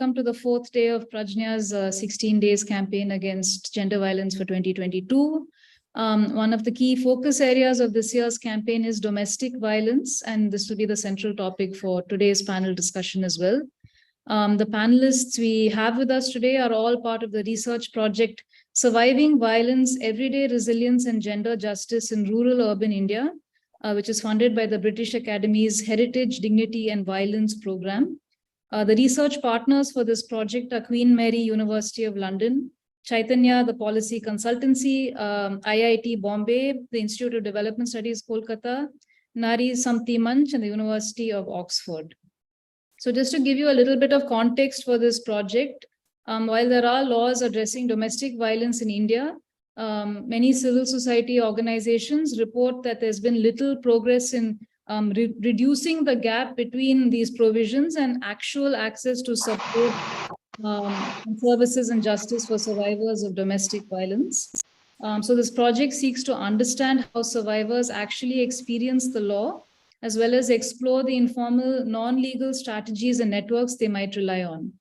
welcome to the fourth day of Prajna's 16 days campaign against gender violence for 2022. One of the key focus areas of this year's campaign is domestic violence, and this will be the central topic for today's panel discussion as well. The panelists we have with us today are all part of the research project Surviving Violence, Everyday Resilience and Gender Justice in Rural Urban India, which is funded by the British Academy's Heritage, Dignity and Violence program. The research partners for this project are Queen Mary University of London, Chaitanya, the Policy Consultancy, IIT Bombay, the Institute of Development Studies, Kolkata, Nari, Manch, and the University of Oxford. So just to give you a little bit of context for this project, while there are laws addressing domestic violence in India, many civil society organizations report that there's been little progress in reducing the gap between these provisions and actual access to support and services and justice for survivors of domestic violence. So this project seeks to understand how survivors actually experience the law, as well as explore the informal, non-legal strategies and networks they might rely on.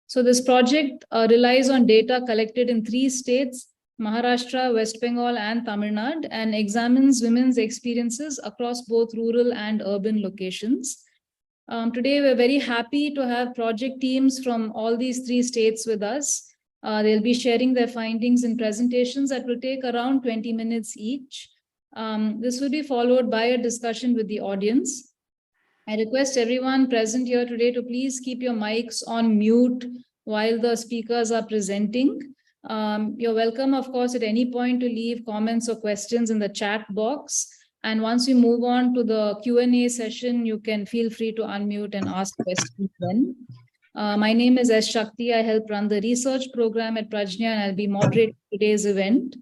So this project relies on data collected in 3 states, Maharashtra, West Bengal, and Tamil Nadu, and examines women's experiences across both rural and urban locations. Today, we're very happy to have project teams from all these 3 states with us. They'll be sharing their findings in presentations that will take around 20 minutes each. This will be followed by a discussion with the audience. I request everyone present here today to please keep your mics on mute while the speakers are presenting. You're welcome, of course, at any point to leave comments or questions in the chat box. And once we move on to the Q&A session, you can feel free to unmute and ask questions then. My name is S. Shakthi. I help run the research program at Prajnya, and I'll be moderating today's event.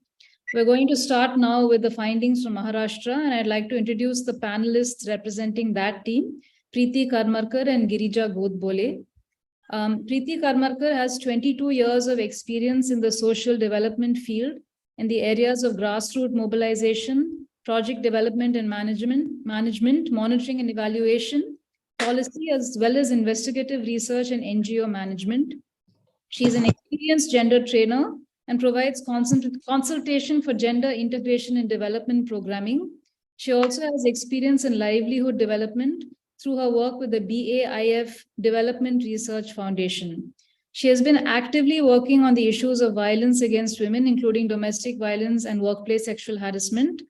We're going to start now with the findings from Maharashtra, and I'd like to introduce the panelists representing that team, Preeti Karmarkar and Girija Godbole. Preeti Karmarkar has 22 years of experience in the social development field in the areas of grassroots mobilization, project development and management, monitoring and evaluation, policy, as well as investigative research and NGO management. She is an experienced gender trainer and provides consultation for gender integration and development programming. She also has experience in livelihood development through her work with the BAIF Development Research Foundation. She has been actively working on the issues of violence against women, including domestic violence and workplace sexual harassment,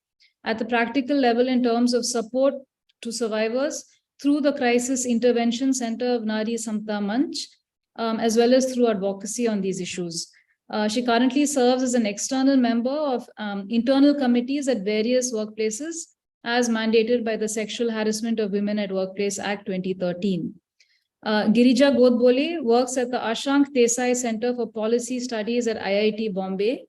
at the practical level in terms of support to survivors through the Crisis Intervention Center of Nari, Samata, Manch, as well as through advocacy on these issues. She currently serves as an external member of internal committees at various workplaces, as mandated by the Sexual Harassment of Women at Workplace Act 2013. Girija Godbole works at the Ashank Desai Center for Policy Studies at IIT Bombay.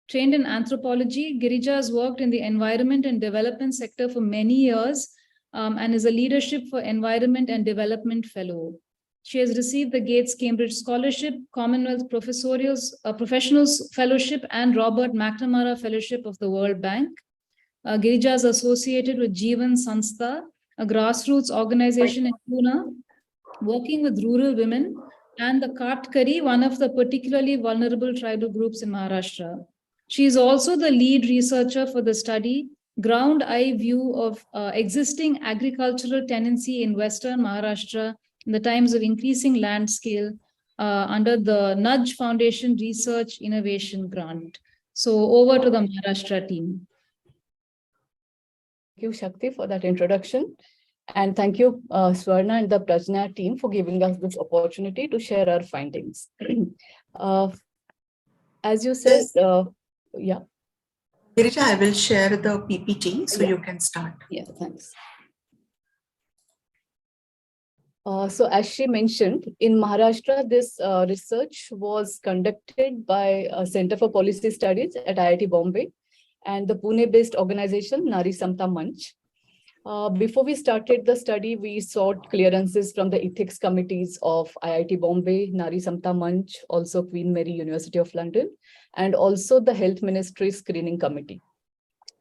Trained in anthropology, Girija has worked in the environment and development sector for many years and is a Leadership for Environment and Development Fellow. She has received the Gates Cambridge Scholarship, Commonwealth Professionals Fellowship, and Robert McNamara Fellowship of the World Bank. Girija is associated with Jeevan Sanstha, a grassroots organization in Pune, working with rural women, and the Katkari, one of the particularly vulnerable tribal groups in Maharashtra. She is also the lead researcher for the study Ground Eye View of Existing Agricultural Tenancy in Western Maharashtra in the times of increasing land scale under the Nudge Foundation Research Innovation Grant. So over to the Maharashtra team. Thank you, Shakti, for that introduction. And thank you, Swarna and the Prajna team for giving us this opportunity to share our findings. As you said, yeah. Girija, I will share the PPT so you can start. Yeah, thanks. So as she mentioned, in Maharashtra, this research was conducted by Center for Policy Studies at IIT Bombay and the Pune-based organization Nari Samata Manch. Before we started the study, we sought clearances from the ethics committees of IIT Bombay, Nari Samata Manch, also Queen Mary University of London, and also the Health Ministry Screening Committee.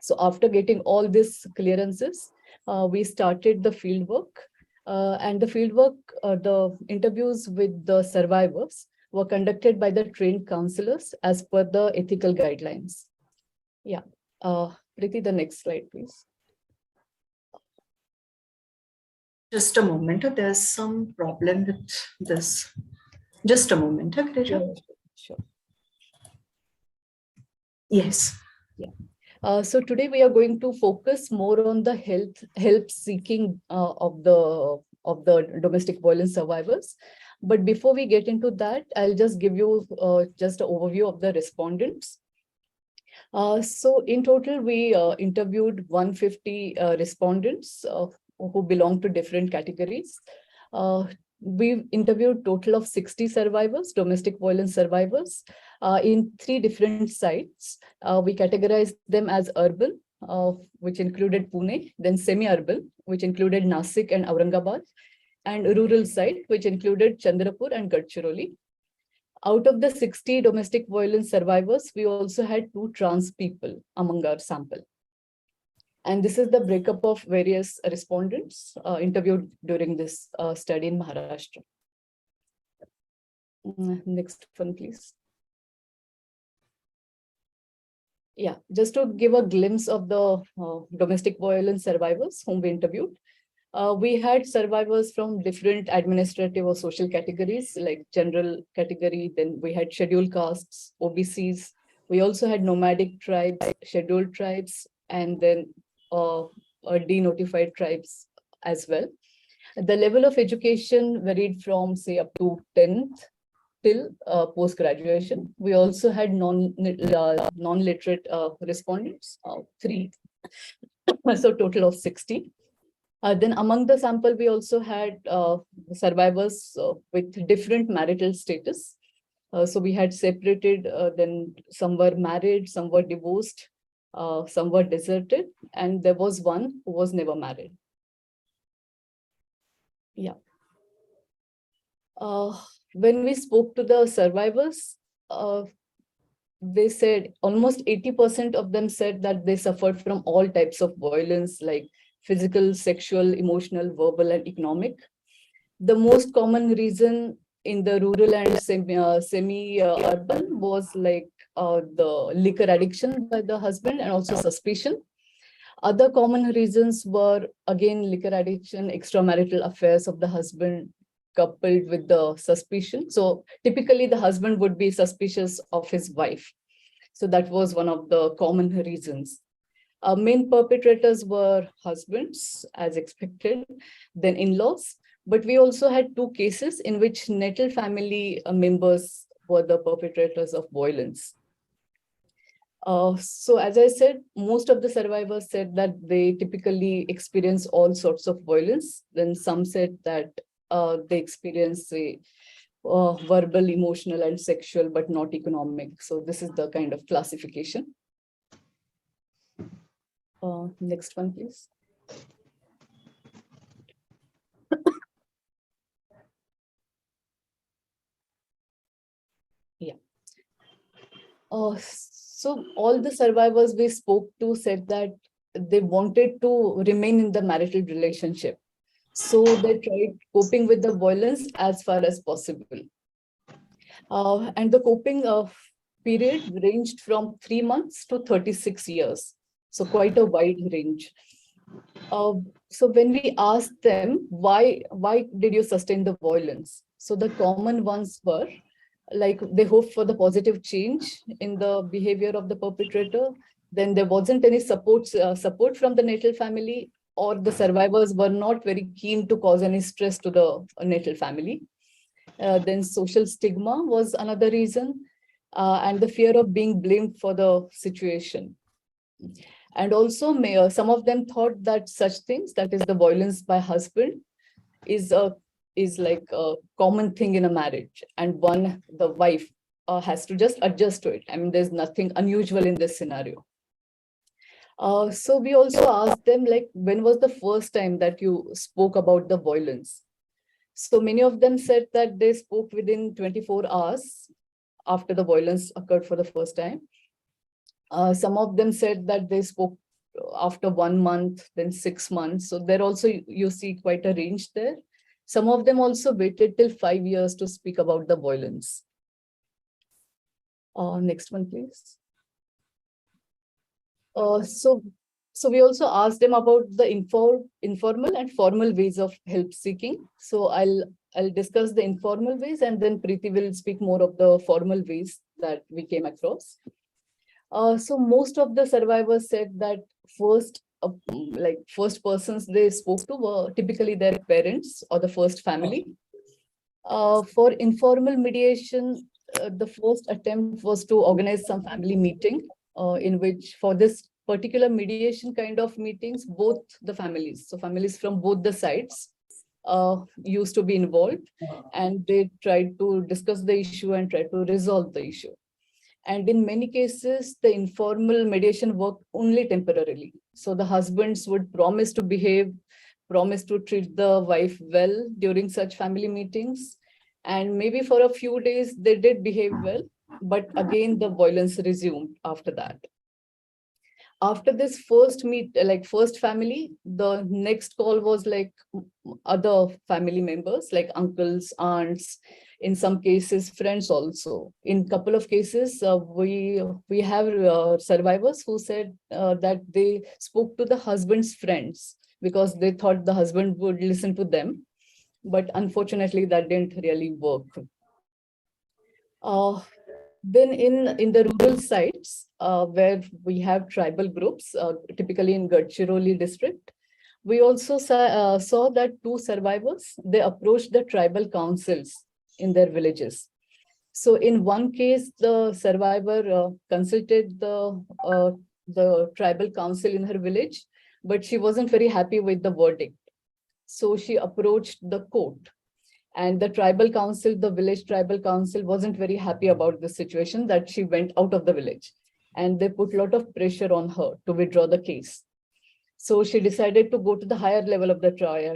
So after getting all these clearances, we started the fieldwork And the fieldwork, the interviews with the survivors were conducted by the trained counselors as per the ethical guidelines. Yeah. Preeti, the next slide, please. Just a moment. There's some problem with this. Just a moment, Girija. Sure. Yes. So today we are going to focus more on the help seeking of the domestic violence survivors. But before we get into that, I'll just give you just an overview of the respondents. So in total, we interviewed 150 respondents who belong to different categories. We interviewed total of 60 survivors, domestic violence survivors, in 3 different sites. We categorized them as urban, which included Pune, then semi-urban, which included Nasik and Aurangabad, and rural site, which included Chandrapur and Gadchiroli. Out of the 60 domestic violence survivors, we also had 2 trans people among our sample. And this is the breakup of various respondents interviewed during this study in Maharashtra. Next one, please. Yeah, just to give a glimpse of the domestic violence survivors whom we interviewed. We had survivors from different administrative or social categories, like general category. Then we had scheduled castes, OBCs. We also had nomadic tribes, scheduled tribes, and then denotified tribes as well. The level of education varied from, say, up to 10th till post-graduation. We also had non-literate respondents, 3. So total of 60. Then among the sample, we also had survivors with different marital status. So we had separated, then some were married, some were divorced, some were deserted, and there was one who was never married. Yeah. When we spoke to the survivors, they said almost 80% of them said that they suffered from all types of violence, like physical, sexual, emotional, verbal, and economic. The most common reason in the rural and semi-urban was like the liquor addiction by the husband and also suspicion. Other common reasons were, again, liquor addiction, extramarital affairs of the husband, coupled with the suspicion. So typically the husband would be suspicious of his wife. So that was one of the common reasons. Main perpetrators were husbands, as expected, then in-laws. But we also had 2 cases in which natal family members were the perpetrators of violence. So as I said, most of the survivors said that they typically experience all sorts of violence. Then some said that they experience verbal, emotional, and sexual, but not economic. So this is the kind of classification. Next one, please. Yeah. So all the survivors we spoke to said that they wanted to remain in the marital relationship. So they tried coping with the violence as far as possible. And the coping period ranged from 3 months to 36 years. So quite a wide range. So when we asked them, why did you sustain the violence? So the common ones were, like, they hoped for the positive change in the behavior of the perpetrator. Then there wasn't any support from the natal family, or the survivors were not very keen to cause any stress to the natal family. Then social stigma was another reason, and the fear of being blamed for the situation. And also some of them thought that such things, that is the violence by husband, is like a common thing in a marriage, and the wife has to just adjust to it. I mean, there's nothing unusual in this scenario. So we also asked them, like, when was the first time that you spoke about the violence? So many of them said that they spoke within 24 hours after the violence occurred for the first time. Some of them said that they spoke after 1 month, then 6 months. So there also you see quite a range there. Some of them also waited till 5 years to speak about the violence. Next one, please. So we also asked them about the informal and formal ways of help seeking. So I'll discuss the informal ways, and then Preeti will speak more of the formal ways that we came across. So most of the survivors said that first persons they spoke to were typically their parents or the first family. For informal mediation, the first attempt was to organize some family meeting in which, for this particular mediation kind of meetings, both the families, so families from both the sides, used to be involved, and they tried to discuss the issue and try to resolve the issue. And in many cases, the informal mediation worked only temporarily. So the husbands would promise to behave, promise to treat the wife well during such family meetings. And maybe for a few days, they did behave well, but again, the violence resumed after that. After this first family, the next call was like other family members, like uncles, aunts, in some cases, friends also. In couple of cases, we have survivors who said that they spoke to the husband's friends because they thought the husband would listen to them. But unfortunately, that didn't really work. Then in the rural sites where we have tribal groups, typically in Gadchiroli district, we also saw that 2 survivors, they approached the tribal councils in their villages. So in one case, the survivor consulted the tribal council in her village, but she wasn't very happy with the verdict. So she approached the court. And the tribal council, the village tribal council, wasn't very happy about the situation that she went out of the village. And they put a lot of pressure on her to withdraw the case. So she decided to go to the higher level of the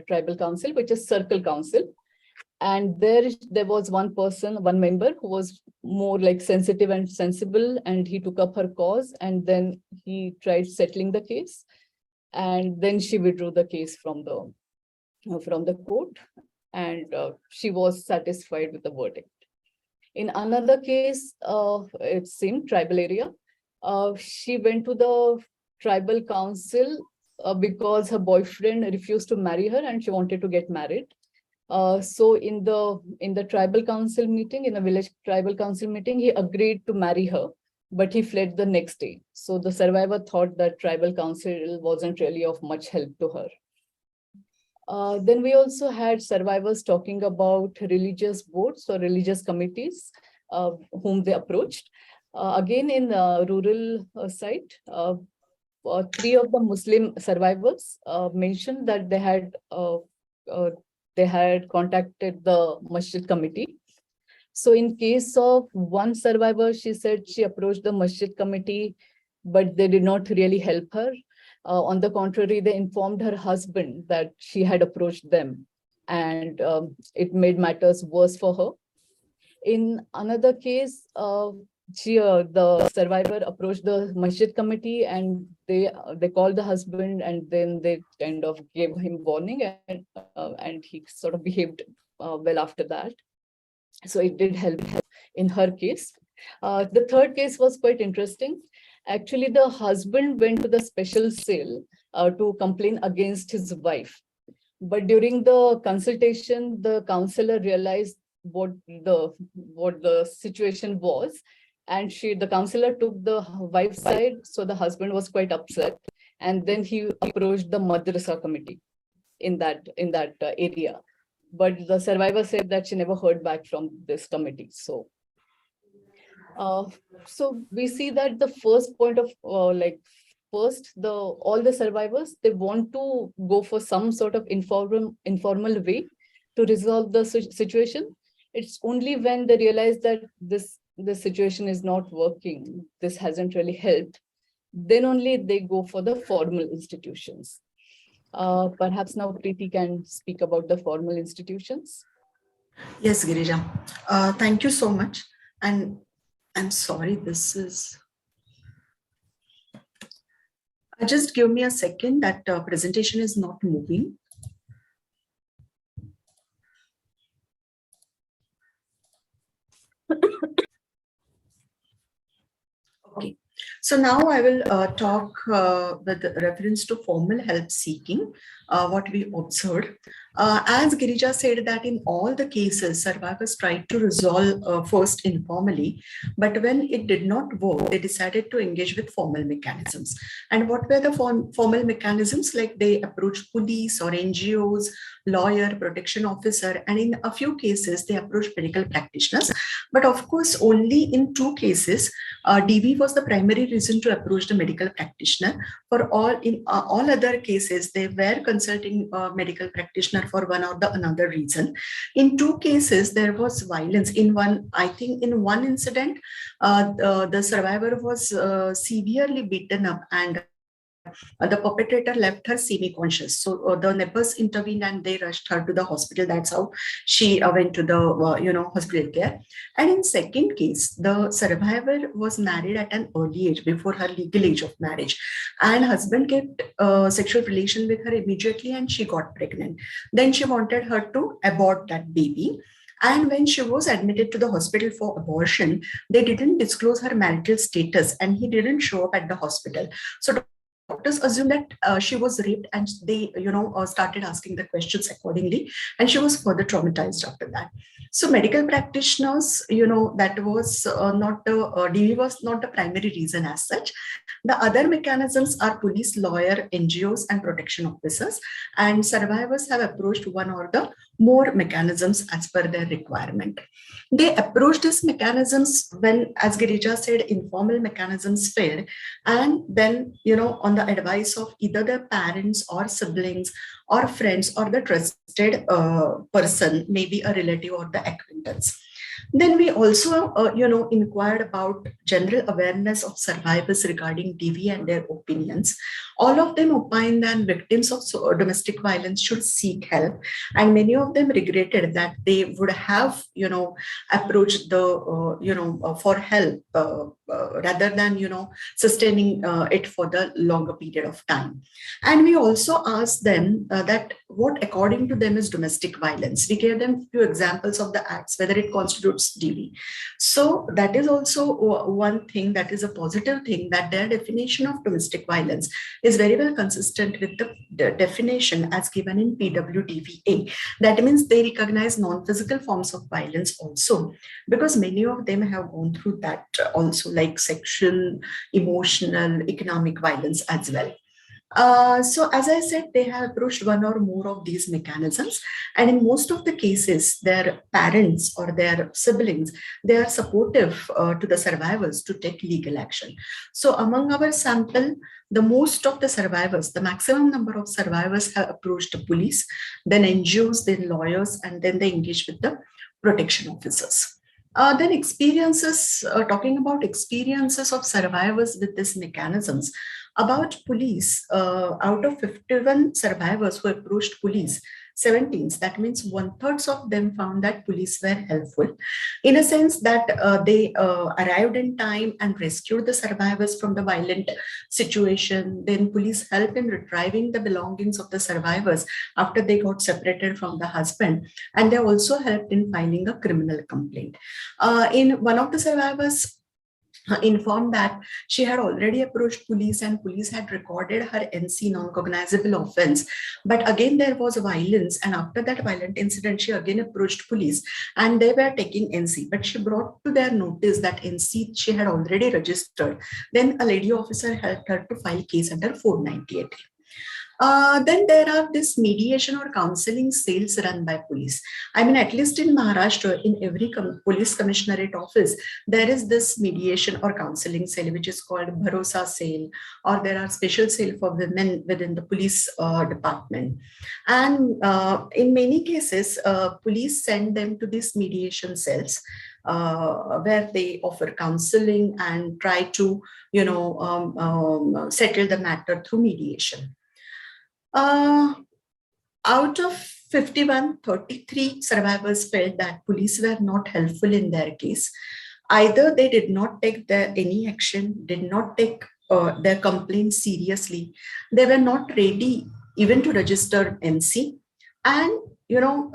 tribal council, which is circle council. And there was one person, one member who was more like sensitive and sensible, and he took up her cause, and then he tried settling the case. And then she withdrew the case from the court, and she was satisfied with the verdict. In another case, it's same tribal area. She went to the tribal council because her boyfriend refused to marry her and she wanted to get married. So in the tribal council meeting, in a village tribal council meeting, he agreed to marry her, but he fled the next day. So the survivor thought that tribal council wasn't really of much help to her. Then we also had survivors talking about religious boards or religious committees whom they approached. Again, in the rural site, 3 of the Muslim survivors mentioned that they had contacted the masjid committee. So in case of one survivor, she said she approached the masjid committee, but they did not really help her. On the contrary, they informed her husband that she had approached them, and it made matters worse for her. In another case, the survivor approached the masjid committee, and they called the husband, and then they kind of gave him warning, and he sort of behaved well after that. So it did help in her case. The third case was quite interesting. Actually, the husband went to the special cell to complain against his wife. But during the consultation, the counselor realized what the situation was, and the counselor took the wife's side. So the husband was quite upset, and then he approached the madrasa committee in that area. But the survivor said that she never heard back from this committee. So we see that the first point of all the survivors, they want to go for some sort of informal way to resolve the situation. It's only when they realize that this situation is not working, this hasn't really helped, then only they go for the formal institutions. Perhaps now Preeti can speak about the formal institutions. Yes, Girija. Thank you so much. And I'm sorry, Just give me a second, that presentation is not moving. Okay. So now I will talk with reference to formal help seeking, what we observed. As Girija said, that in all the cases, survivors tried to resolve first informally, but when it did not work, they decided to engage with formal mechanisms. And what were the formal mechanisms? Like they approached police or NGOs, lawyer, protection officer, and in a few cases, they approached medical practitioners. But of course, only in 2 cases, DV was the primary reason to approach the medical practitioner. For all other cases, they were consulting a medical practitioner for one or the another reason. In 2 cases, there was violence. In one, I think in one incident, the survivor was severely beaten up, and the perpetrator left her semi-conscious. So the neighbors intervened and they rushed her to the hospital. That's how she went to the hospital care. And in second case, the survivor was married at an early age, before her legal age of marriage, and husband kept sexual relation with her immediately, and she got pregnant. Then she wanted her to abort that baby. And when she was admitted to the hospital for abortion, they didn't disclose her marital status, and he didn't show up at the hospital. So doctors assumed that she was raped, and they started asking the questions accordingly, and she was further traumatized after that. So medical practitioners, that was not DV was not the primary reason as such. The other mechanisms are police, lawyer, NGOs, and protection officers, and survivors have approached one or the more mechanisms as per their requirement. They approached these mechanisms when, as Girija said, informal mechanisms failed, and then on the advice of either their parents or siblings or friends or the trusted person, maybe a relative or the acquaintance. Then we also, inquired about general awareness of survivors regarding DV and their opinions. All of them opined that victims of domestic violence should seek help, and many of them regretted that they would have, approached the, for help rather than, sustaining it for the longer period of time. And we also asked them that what according to them is domestic violence. We gave them a few examples of the acts, whether it constitutes DV. So that is also one thing that is a positive thing, that their definition of domestic violence is very well consistent with the definition as given in PWDVA. That means they recognize non-physical forms of violence also, because many of them have gone through that also, like sexual, emotional, economic violence as well. So as I said, they have approached one or more of these mechanisms, and in most of the cases, their parents or their siblings, they are supportive to the survivors to take legal action. So among our sample, the most of the survivors, the maximum number of survivors have approached the police, then NGOs, then lawyers, and then they engage with the protection officers. Then experiences, talking about experiences of survivors with these mechanisms. About police, out of 51 survivors who approached police, 17, that means 1/3 of them found that police were helpful, in a sense that they arrived in time and rescued the survivors from the violent situation. Then police helped in retrieving the belongings of the survivors after they got separated from the husband, and they also helped in filing a criminal complaint. In one of the survivors informed that she had already approached police and police had recorded her NC, non-cognizable offense. But again, there was violence, and after that violent incident, she again approached police and they were taking NC. But she brought to their notice that NC she had already registered. Then a lady officer helped her to file case under 498. Then there are this mediation or counseling cells run by police. I mean, at least in Maharashtra, in every police commissionerate office, there is this mediation or counseling cell, which is called Bharosa cell, or there are special cell for women within the police department. And in many cases, police send them to these mediation cells, where they offer counseling and try to, settle the matter through mediation. Out of 51, 33 survivors felt that police were not helpful in their case. Either they did not take any action, did not take their complaint seriously. They were not ready even to register MC. And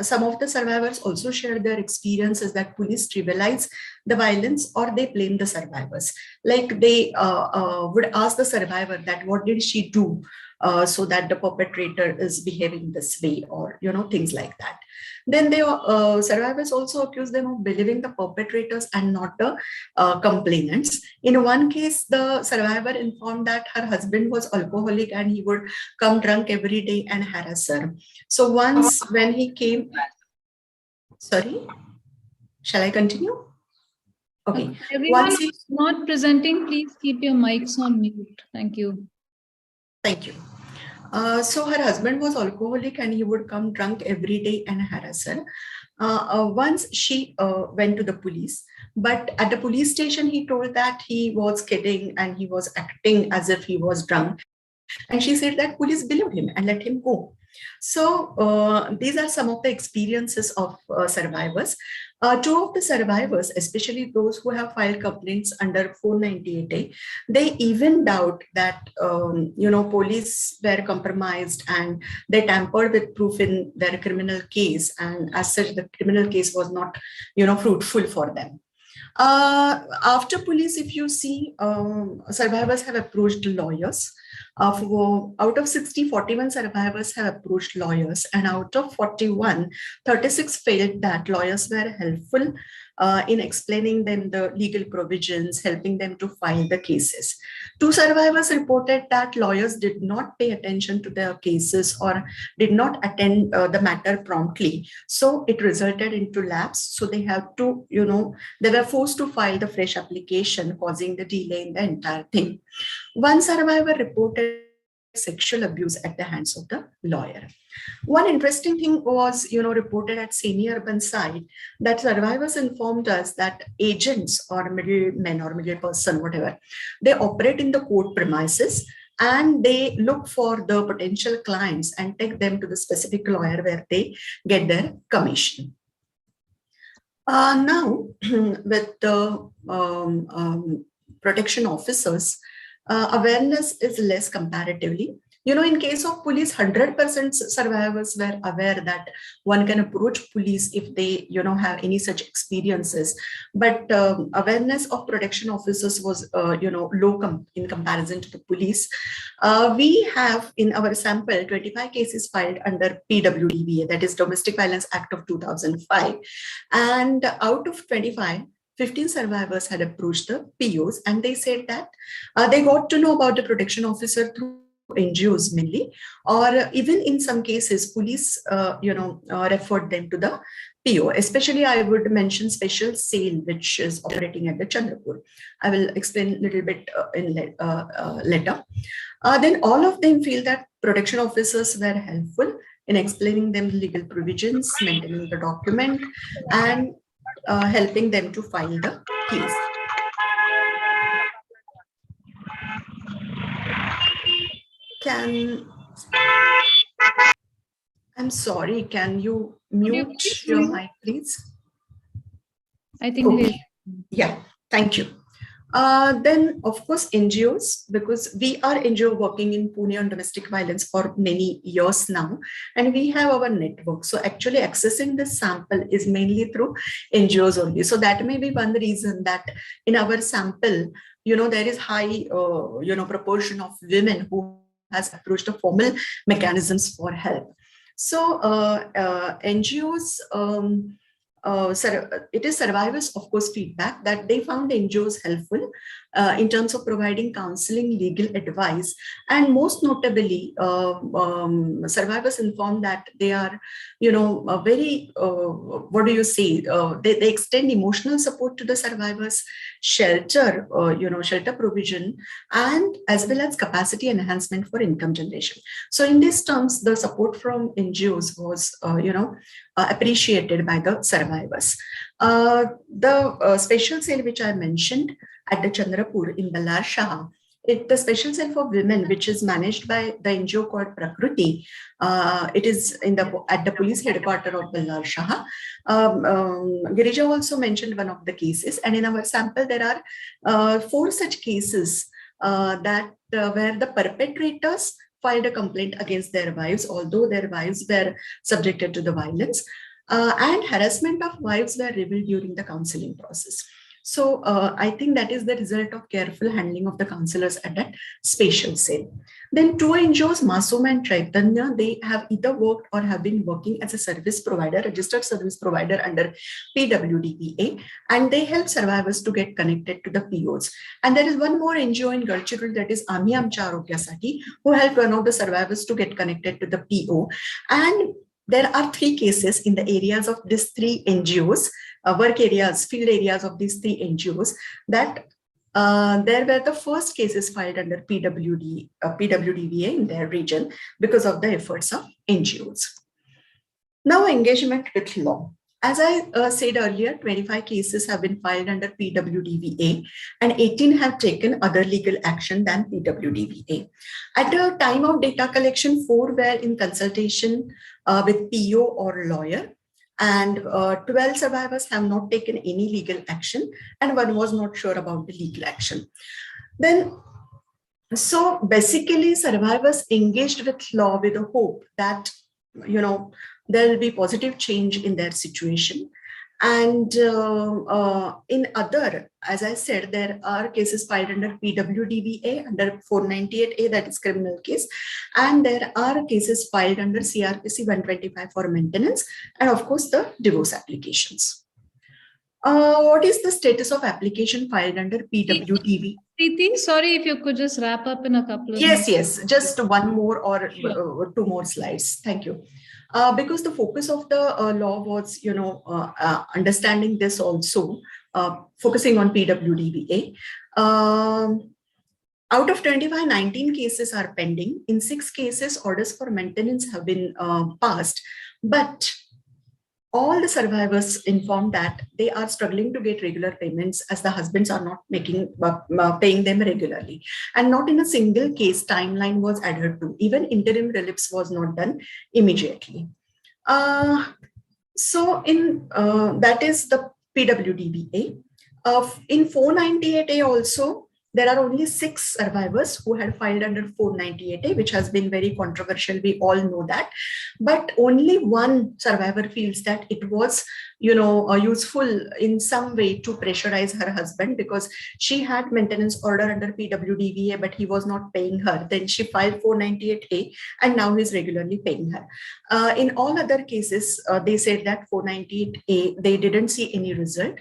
some of the survivors also shared their experiences that police trivialize the violence or they blame the survivors. Like they would ask the survivor that what did she do so that the perpetrator is behaving this way, or things like that. Then the survivors also accuse them of believing the perpetrators and not the complainants. In one case, the survivor informed that her husband was alcoholic and he would come drunk every day and harass her. So once when he came, sorry, shall I continue? Okay. Everyone who's not presenting, please keep your mics on mute. Thank you. Thank you. So her husband was alcoholic and he would come drunk every day and harass her. Once she went to the police, but at the police station, he told that he was kidding and he was acting as if he was drunk. And she said that police believed him and let him go. So these are some of the experiences of survivors. Two of the survivors, especially those who have filed complaints under 498A, they even doubt that police were compromised and they tampered with proof in their criminal case, and as such the criminal case was not fruitful for them. After police, if you see, survivors have approached lawyers. Out of 60, 41 survivors have approached lawyers, and out of 41, 36 felt that lawyers were helpful in explaining them the legal provisions, helping them to file the cases. Two survivors reported that lawyers did not pay attention to their cases or did not attend the matter promptly. So it resulted into lapse. So they have to, they were forced to file the fresh application, causing the delay in the entire thing. One survivor reported sexual abuse at the hands of the lawyer. One interesting thing was, reported at semi-urban side, that survivors informed us that agents or middlemen or middle person, whatever, they operate in the court premises and they look for the potential clients and take them to the specific lawyer where they get their commission. Now, with the protection officers, awareness is less comparatively. In case of police, 100% survivors were aware that one can approach police if they, have any such experiences. But awareness of protection officers was, low in comparison to the police. We have in our sample 25 cases filed under PWDVA, that is Domestic Violence Act of 2005. And out of 25, 15 survivors had approached the POs, and they said that they got to know about the protection officer through NGOs mainly, or even in some cases, police, referred them to the PO. Especially, I would mention Special Sale, which is operating at the Chandrapur. I will explain a little bit in later. Then all of them feel that protection officers were helpful in explaining them legal provisions, maintaining the document, and helping them to file the case. I'm sorry, can you mute your mic, please? I think okay. Yeah, thank you. Then, of course, NGOs, because we are NGO working in Pune on domestic violence for many years now, and we have our network. So actually accessing this sample is mainly through NGOs only. So that may be one reason that in our sample, there is high, proportion of women who has approached the formal mechanisms for help. So NGOs, it is survivors, of course, feedback that they found NGOs helpful in terms of providing counseling, legal advice, and most notably, survivors informed that they are, very, they extend emotional support to the survivors, shelter, shelter provision, and as well as capacity enhancement for income generation. So in these terms, the support from NGOs was, appreciated by the survivors. The special sale which I mentioned at the Chandrapur in Ballar Shah, the special cell for women, which is managed by the NGO called Prakriti, it is at the police headquarters of Ballar Shah. Girija also mentioned one of the cases, and in our sample there are 4 such cases where the perpetrators filed a complaint against their wives, although their wives were subjected to the violence, and harassment of wives were revealed during the counseling process. So I think that is the result of careful handling of the counselors at that special cell. Then two NGOs, Masoom and Chaitanya, they have either worked or have been working as a service provider, registered service provider under PWDVA, and they help survivors to get connected to the POs. And there is one more NGO in Girija, that is Ami Amcha Arogyasati, who helped one of the survivors to get connected to the PO. And there are 3 cases in the areas of these 3 NGOs, work areas, field areas of these 3 NGOs, that there were the first cases filed under PWDVA in their region because of the efforts of NGOs. Now, engagement with law. As I said earlier, 25 cases have been filed under PWDVA and 18 have taken other legal action than PWDVA. At the time of data collection, 4 were in consultation with PO or lawyer, and 12 survivors have not taken any legal action, and 1 was not sure about the legal action. Then, so basically survivors engaged with law with a hope that, you know, there will be positive change in their situation. And in other, as I said, there are cases filed under PWDVA, under 498A, that is criminal case. And there are cases filed under CRPC 125 for maintenance, and of course the divorce applications. What is the status of application filed under PWDV? Preeti, sorry if you could just wrap up in a couple of minutes. Yes, yes, just 1 more or 2 more slides. Thank you. Because the focus of the law was, you know, understanding this also, focusing on PWDVA. Out of 25, 19 cases are pending. In 6 cases, orders for maintenance have been passed, but all the survivors informed that they are struggling to get regular payments as the husbands are not paying them regularly. And not in a single case timeline was adhered to. Even interim reliefs was not done immediately. So in that is the PWDVA. In 498A also, there are only 6 survivors who had filed under 498A, which has been very controversial. We all know that. But only 1 survivor feels that it was, you know, useful in some way to pressurize her husband, because she had maintenance order under PWDVA, but he was not paying her. Then she filed 498A, and now he's regularly paying her. In all other cases, they said that 498A, they didn't see any result.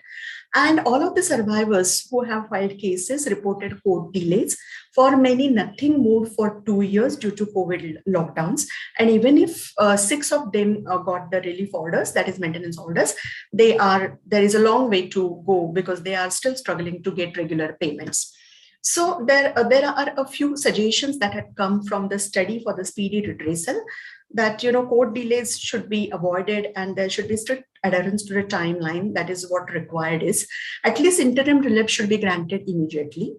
And all of the survivors who have filed cases reported court delays. For many, nothing moved for 2 years due to COVID lockdowns. And even if 6 of them got the relief orders, that is maintenance orders, there is a long way to go because they are still struggling to get regular payments. So there are a few suggestions that had come from the study for the speedy redressal, that, you know, court delays should be avoided and there should be strict adherence to the timeline. That is what required is. At least interim relief should be granted immediately.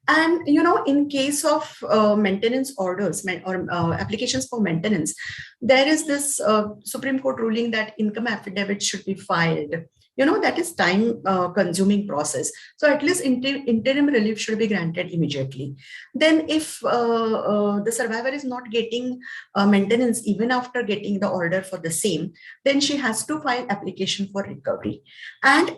And, you know, in case of maintenance orders or applications for maintenance, there is this Supreme Court ruling that income affidavit should be filed. You know, that is time consuming process. So at least interim relief should be granted immediately. Then if the survivor is not getting maintenance even after getting the order for the same, then she has to file application for recovery. And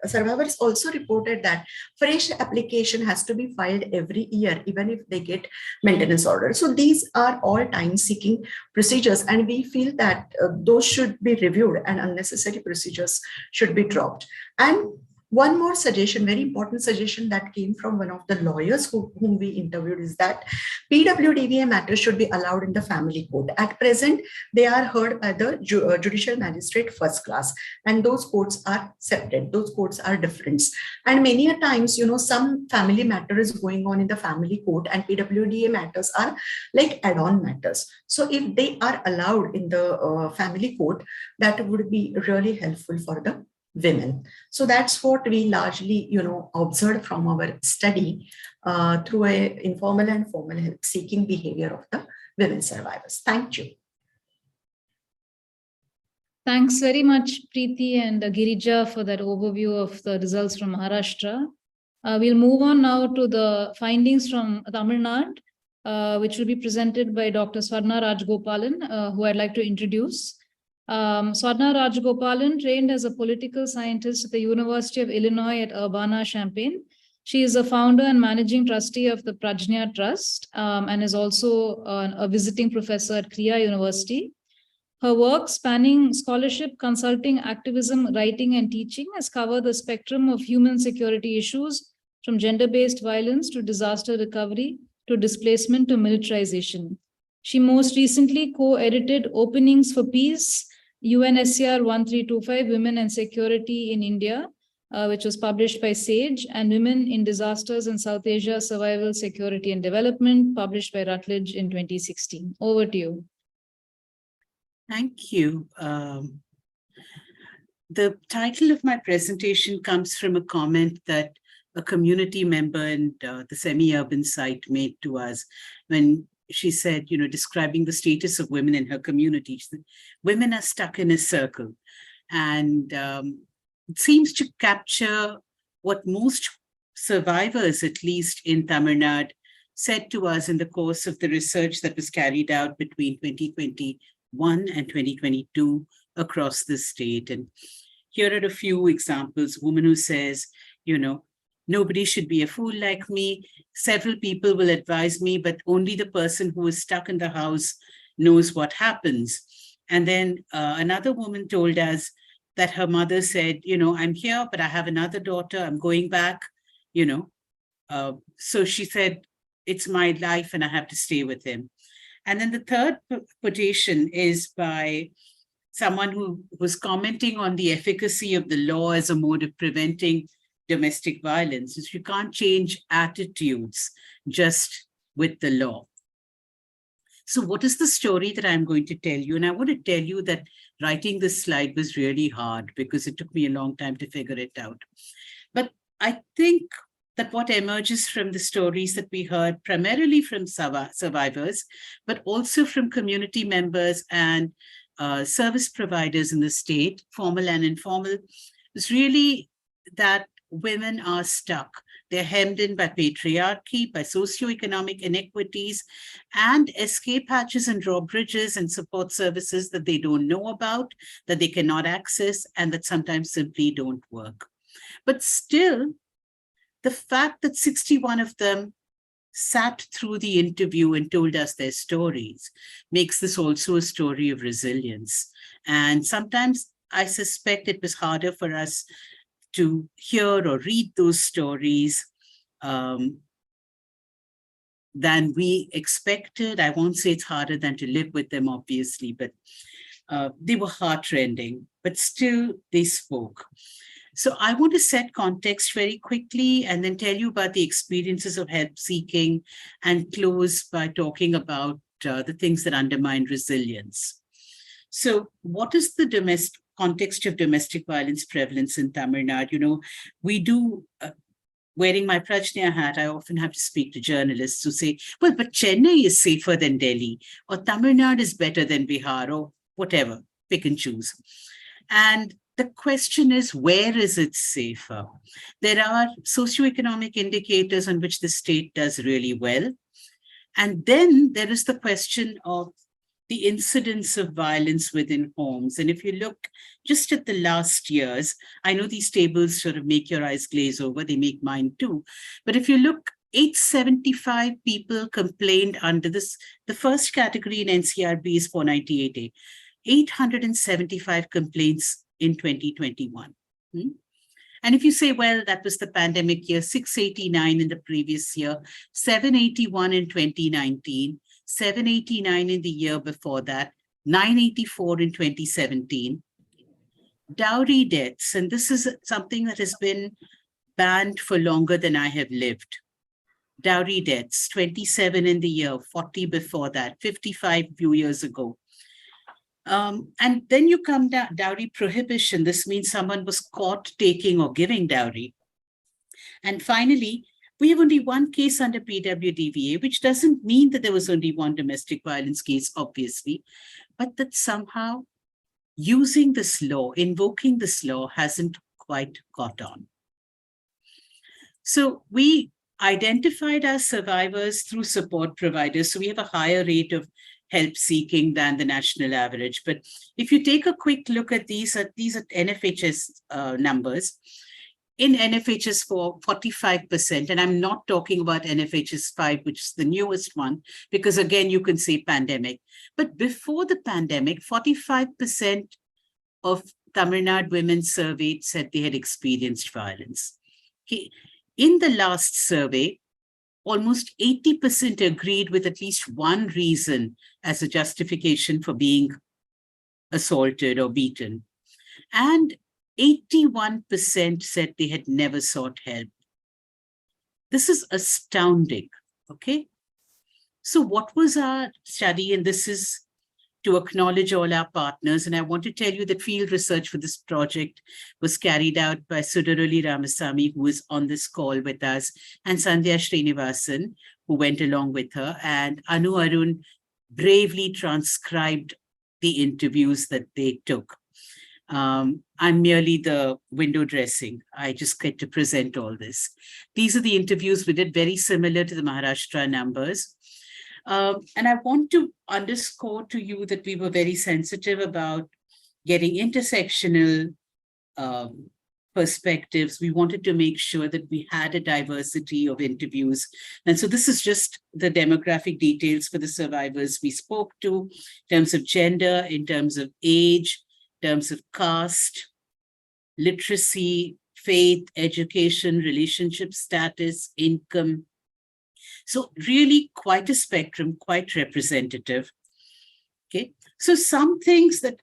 survivors also reported that fresh application has to be filed every year, even if they get maintenance order. So these are all time-seeking procedures, and we feel that those should be reviewed and unnecessary procedures should be dropped. And one more suggestion, very important suggestion that came from one of the lawyers whom we interviewed, is that PWDVA matters should be allowed in the family court. At present, they are heard by the judicial magistrate first class, and those courts are separate. Those courts are different. And many a times, you know, some family matter is going on in the family court, and PWDA matters are like add-on matters. So if they are allowed in the family court, that would be really helpful for the women. So that's what we largely, you know, observed from our study through a informal and formal help-seeking behavior of the women survivors. Thank you. Thanks very much, Preeti and Girija, for that overview of the results from Maharashtra. We'll move on now to the findings from Tamil Nadu, which will be presented by Dr. Swarna Rajagopalan, who I'd like to introduce. Swarna Rajagopalan trained as a political scientist at the University of Illinois at Urbana-Champaign. She is a founder and managing trustee of the Prajnya Trust and is also a visiting professor at Kriya University. Her work, spanning scholarship, consulting, activism, writing, and teaching, has covered the spectrum of human security issues, from gender-based violence to disaster recovery, to displacement to militarization. She most recently co-edited Openings for Peace, UNSCR 1325, Women and Security in India, which was published by SAGE, and Women in Disasters in South Asia, Survival, Security and Development, published by Routledge in 2016. Over to you. Thank you. The title of my presentation comes from a comment that a community member in the semi-urban site made to us when she said, describing the status of women in her community. She said, women are stuck in a circle. And it seems to capture what most survivors, at least in Tamil Nadu, said to us in the course of the research that was carried out between 2021 and 2022 across the state. And here are a few examples. A woman who says, nobody should be a fool like me. Several people will advise me, but only the person who is stuck in the house knows what happens. And then another woman told us that her mother said, I'm here, but I have another daughter. I'm going back, So she said, it's my life and I have to stay with him. And then the third quotation is by someone who was commenting on the efficacy of the law as a mode of preventing domestic violence. Is you can't change attitudes just with the law. So what is the story that I'm going to tell you? And I want to tell you that writing this slide was really hard because it took me a long time to figure it out. But I think that what emerges from the stories that we heard, primarily from survivors, but also from community members and service providers in the state, formal and informal, is really that women are stuck. They're hemmed in by patriarchy, by socioeconomic inequities, and escape hatches and drawbridges and support services that they don't know about, that they cannot access, and that sometimes simply don't work. But still, the fact that 61 of them sat through the interview and told us their stories makes this also a story of resilience. And sometimes I suspect it was harder for us to hear or read those stories than we expected. I won't say it's harder than to live with them, obviously, but they were heartrending, but still they spoke. So I want to set context very quickly and then tell you about the experiences of help seeking and close by talking about the things that undermine resilience. So what is the context of domestic violence prevalence in Tamil Nadu? We do, wearing my Prajnya hat, I often have to speak to journalists who say, well, but Chennai is safer than Delhi, or Tamil Nadu is better than Bihar, or whatever, pick and choose. And the question is, where is it safer? There are socioeconomic indicators on which the state does really well. And then there is the question of the incidence of violence within homes. And if you look just at the last years, I know these tables sort of make your eyes glaze over, they make mine too. But if you look, 875 people complained under this. The first category in NCRB is 498A. 875 complaints in 2021. And if you say, well, that was the pandemic year, 689 in the previous year, 781 in 2019, 789 in the year before that, 984 in 2017. Dowry deaths, and this is something that has been banned for longer than I have lived. Dowry deaths, 27 in the year, 40 before that, 55 few years ago. And then you come down, dowry prohibition. This means someone was caught taking or giving dowry. And finally, we have only one case under PWDVA, which doesn't mean that there was only one domestic violence case, obviously, but that somehow using this law, invoking this law hasn't quite caught on. So we identified our survivors through support providers. So we have a higher rate of help seeking than the national average. But if you take a quick look at these are NFHS numbers. In NFHS 4, 45%, and I'm not talking about NFHS 5, which is the newest one, because again, you can say pandemic. But before the pandemic, 45% of Tamil Nadu women surveyed said they had experienced violence. Okay. In the last survey, almost 80% agreed with at least one reason as a justification for being assaulted or beaten. And 81% said they had never sought help. This is astounding, okay? So what was our study? And this is to acknowledge all our partners. And I want to tell you that field research for this project was carried out by Sudurali Ramasamy, who is on this call with us, and Sandhya Srinivasan, who went along with her, and Anu Arun bravely transcribed the interviews that they took. I'm merely the window dressing. I just get to present all this. These are the interviews we did, very similar to the Maharashtra numbers. And I want to underscore to you that we were very sensitive about getting intersectional perspectives. We wanted to make sure that we had a diversity of interviews. And so this is just the demographic details for the survivors we spoke to, in terms of gender, in terms of age, in terms of caste, literacy, faith, education, relationship status, income. So really quite a spectrum, quite representative. Okay, so some things that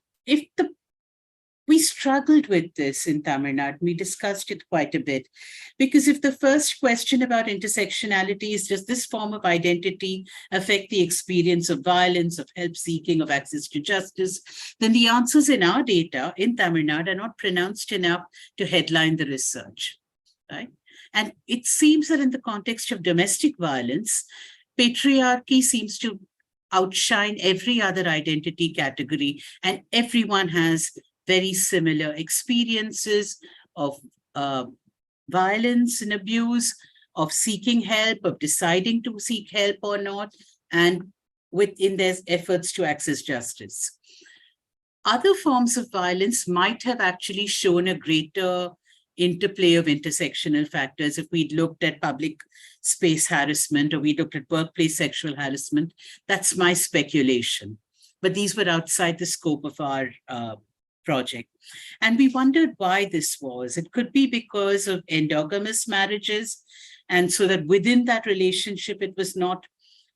we struggled with this in Tamil Nadu, we discussed it quite a bit, because if the first question about intersectionality is, does this form of identity affect the experience of violence, of help seeking, of access to justice, then the answers in our data in Tamil Nadu are not pronounced enough to headline the research, right? And it seems that in the context of domestic violence, patriarchy seems to outshine every other identity category, and everyone has very similar experiences of violence and abuse, of seeking help, of deciding to seek help or not, and within their efforts to access justice. Other forms of violence might have actually shown a greater interplay of intersectional factors. If we'd looked at public space harassment, or we looked at workplace sexual harassment, that's my speculation. But these were outside the scope of our project. And we wondered why this was. It could be because of endogamous marriages, and so that within that relationship, it was not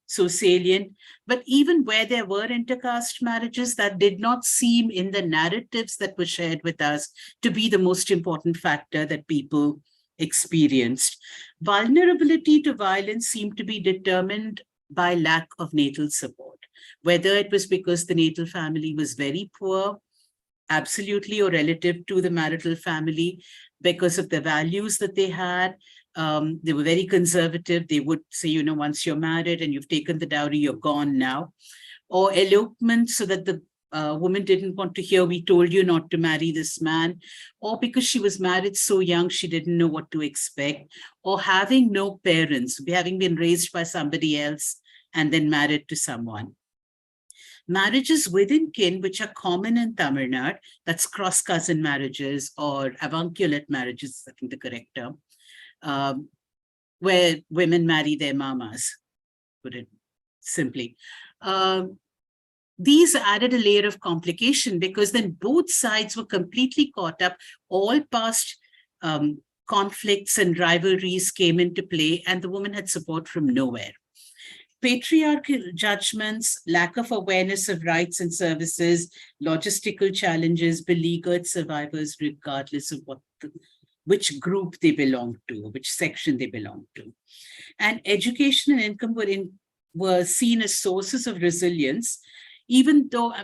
so salient. But even where there were intercaste marriages, that did not seem in the narratives that were shared with us to be the most important factor that people experienced. Vulnerability to violence seemed to be determined by lack of natal support, whether it was because the natal family was very poor, absolutely, or relative to the marital family, because of the values that they had. They were very conservative. They would say, you know, once you're married and you've taken the dowry, you're gone now. Or elopement, so that the woman didn't want to hear, we told you not to marry this man. Or because she was married so young, she didn't know what to expect. Or having no parents, having been raised by somebody else and then married to someone. Marriages within kin, which are common in Tamil Nadu, that's cross-cousin marriages or avunculate marriages, I think the correct term, where women marry their mamas, put it simply. These added a layer of complication, because then both sides were completely caught up. All past conflicts and rivalries came into play, and the woman had support from nowhere. Patriarchal judgments, lack of awareness of rights and services, logistical challenges beleaguered survivors regardless of which group they belonged to, which section they belonged to. And education and income were seen as sources of resilience, even though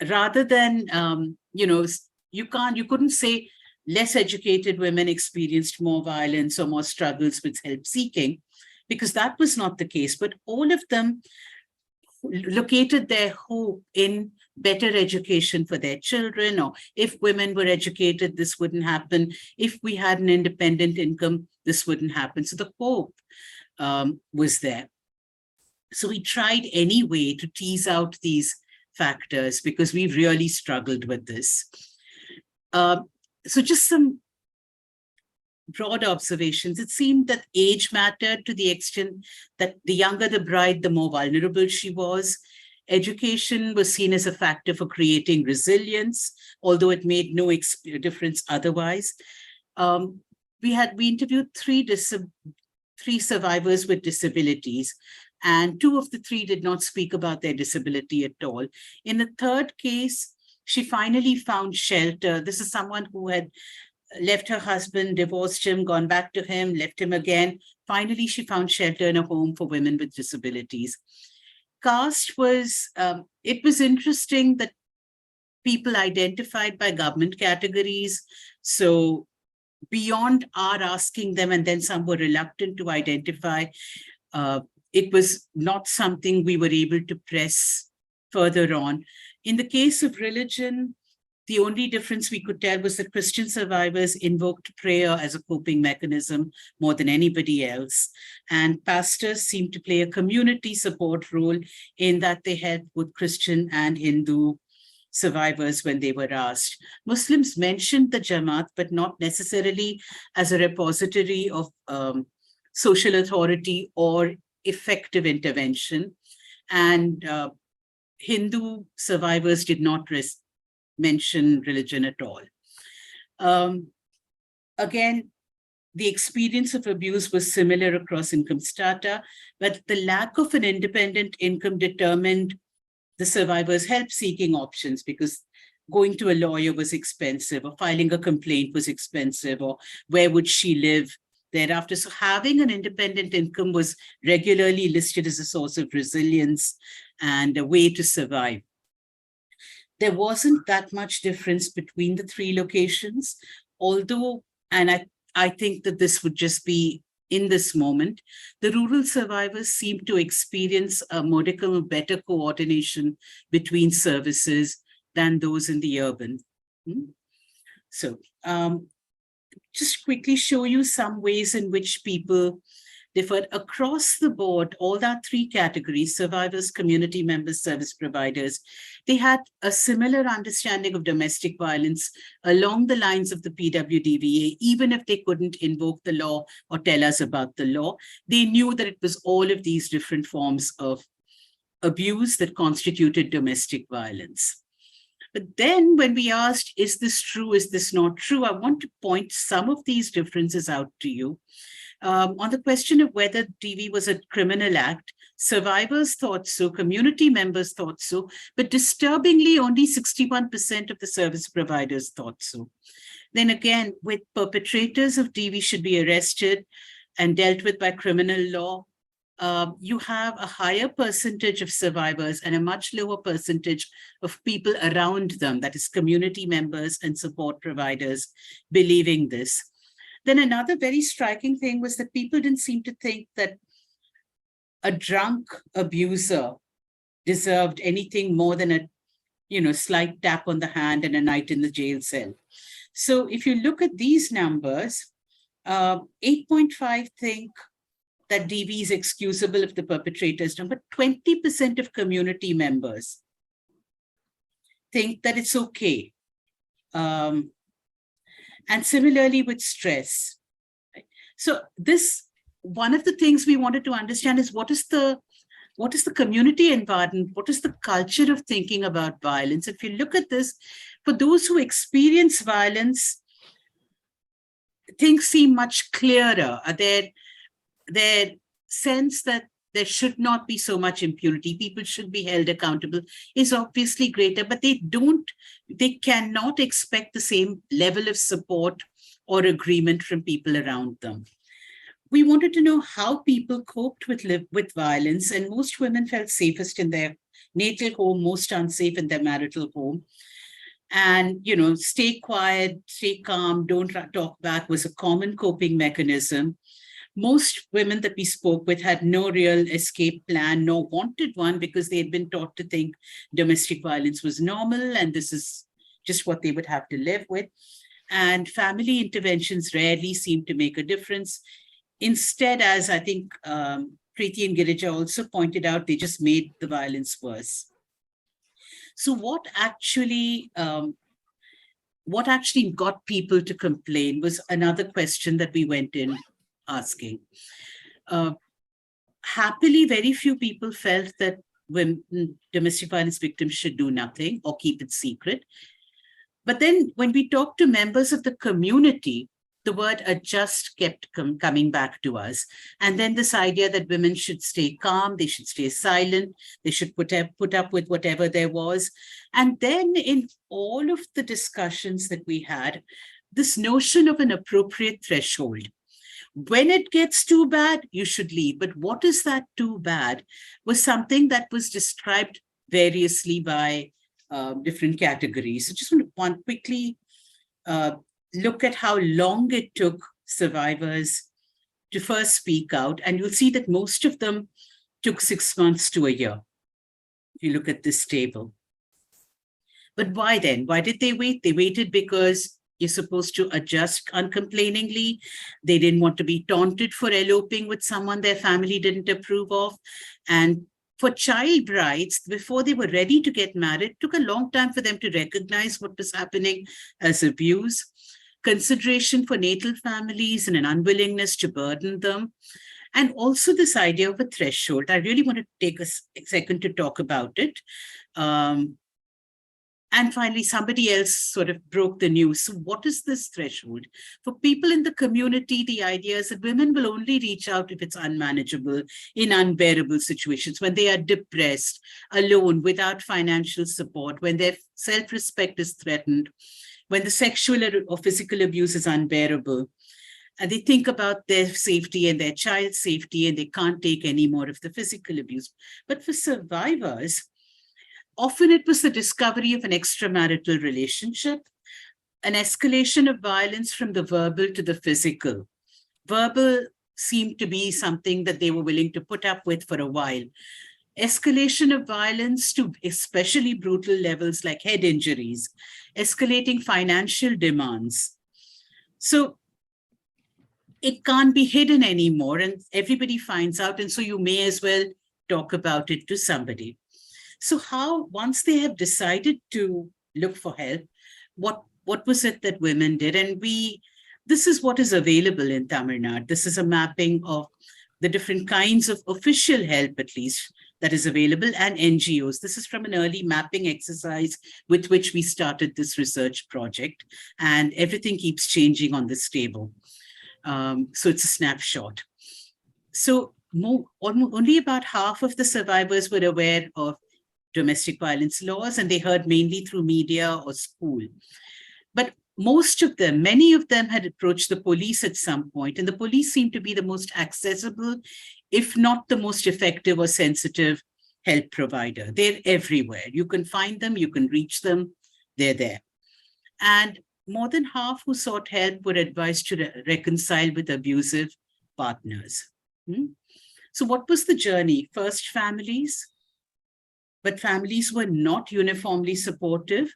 rather than, you couldn't say less educated women experienced more violence or more struggles with help seeking, because that was not the case. But all of them located their hope in better education for their children, or if women were educated, this wouldn't happen. If we had an independent income, this wouldn't happen. So the hope was there. So we tried anyway to tease out these factors because we really struggled with this. So just some broad observations. It seemed that age mattered to the extent that the younger the bride, the more vulnerable she was. Education was seen as a factor for creating resilience, although it made no difference otherwise. We interviewed three survivors with disabilities, and 2 of the 3 did not speak about their disability at all. In the third case, she finally found shelter. This is someone who had left her husband, divorced him, gone back to him, left him again. Finally, she found shelter in a home for women with disabilities. Caste was, it was interesting that people identified by government categories. So beyond our asking them, and then some were reluctant to identify, it was not something we were able to press further on. In the case of religion, the only difference we could tell was that Christian survivors invoked prayer as a coping mechanism more than anybody else. And pastors seemed to play a community support role in that they helped with Christian and Hindu survivors when they were asked. Muslims mentioned the Jamaat, but not necessarily as a repository of social authority or effective intervention. And Hindu survivors did not mention religion at all. Again, the experience of abuse was similar across income strata, but the lack of an independent income determined the survivors' help-seeking options, because going to a lawyer was expensive, or filing a complaint was expensive, or where would she live thereafter. So having an independent income was regularly listed as a source of resilience and a way to survive. There wasn't that much difference between the 3 locations, although, and I think that this would just be in this moment, the rural survivors seem to experience a modicum of better coordination between services than those in the urban. So just quickly show you some ways in which people differed across the board. All that 3 categories, survivors, community members, service providers, they had a similar understanding of domestic violence along the lines of the PWDVA, even if they couldn't invoke the law or tell us about the law. They knew that it was all of these different forms of abuse that constituted domestic violence. But then when we asked, is this true, is this not true, I want to point some of these differences out to you. On the question of whether DV was a criminal act, survivors thought so, community members thought so, but disturbingly, only 61% of the service providers thought so. Then again, with perpetrators of DV should be arrested and dealt with by criminal law, you have a higher percentage of survivors and a much lower percentage of people around them, that is community members and support providers, believing this. Then another very striking thing was that people didn't seem to think that a drunk abuser deserved anything more than a slight tap on the hand and a night in the jail cell. So if you look at these numbers, 8.5 think that DV is excusable if the perpetrator is done, but 20% of community members think that it's okay. And similarly with stress. So one of the things we wanted to understand is what is the community environment? What is the culture of thinking about violence? If you look at this, for those who experience violence, things seem much clearer. Their sense that there should not be so much impunity, people should be held accountable, is obviously greater, but they cannot expect the same level of support or agreement from people around them. We wanted to know how people coped with violence, and most women felt safest in their natal home, most unsafe in their marital home. And, stay quiet, stay calm, don't talk back was a common coping mechanism. most women that we spoke with had no real escape plan, nor wanted one, because they had been taught to think domestic violence was normal and this is just what they would have to live with. And family interventions rarely seem to make a difference. Instead, as I think Preeti and Girija also pointed out, they just made the violence worse. So what actually got people to complain was another question that we went in asking. Happily, very few people felt that when domestic violence victims should do nothing or keep it secret. But then when we talked to members of the community, the word adjust kept coming back to us. And then this idea that women should stay calm, they should stay silent, they should put up with whatever there was. And then in all of the discussions that we had, this notion of an appropriate threshold. When it gets too bad, you should leave. But what is that too bad was something that was described variously by different categories. So just want to quickly look at how long it took survivors to first speak out. And you'll see that most of them took 6 months to a year, if you look at this table. But why then? Why did they wait? They waited because you're supposed to adjust uncomplainingly. They didn't want to be taunted for eloping with someone their family didn't approve of. And for child brides, before they were ready to get married, it took a long time for them to recognize what was happening as abuse. Consideration for natal families and an unwillingness to burden them. And also this idea of a threshold. I really want to take a second to talk about it. And finally, somebody else sort of broke the news. So what is this threshold? For people in the community, the idea is that women will only reach out if it's unmanageable, in unbearable situations, when they are depressed, alone, without financial support, when their self-respect is threatened, when the sexual or physical abuse is unbearable. And they think about their safety and their child's safety, and they can't take any more of the physical abuse. But for survivors, often it was the discovery of an extramarital relationship, an escalation of violence from the verbal to the physical. Verbal seemed to be something that they were willing to put up with for a while. Escalation of violence to especially brutal levels like head injuries, escalating financial demands. So it can't be hidden anymore, and everybody finds out, and so you may as well talk about it to somebody. So how, once they have decided to look for help, what was it that women did? And this is what is available in Tamil Nadu. This is a mapping of the different kinds of official help, at least, that is available, and NGOs. This is from an early mapping exercise with which we started this research project, and everything keeps changing on this table. So it's a snapshot. So only about half of the survivors were aware of domestic violence laws, and they heard mainly through media or school. But most of them, many of them had approached the police at some point, and the police seemed to be the most accessible, if not the most effective or sensitive help provider. They're everywhere. You can find them, you can reach them, they're there. And more than half who sought help were advised to reconcile with abusive partners. So what was the journey? First, families, but families were not uniformly supportive.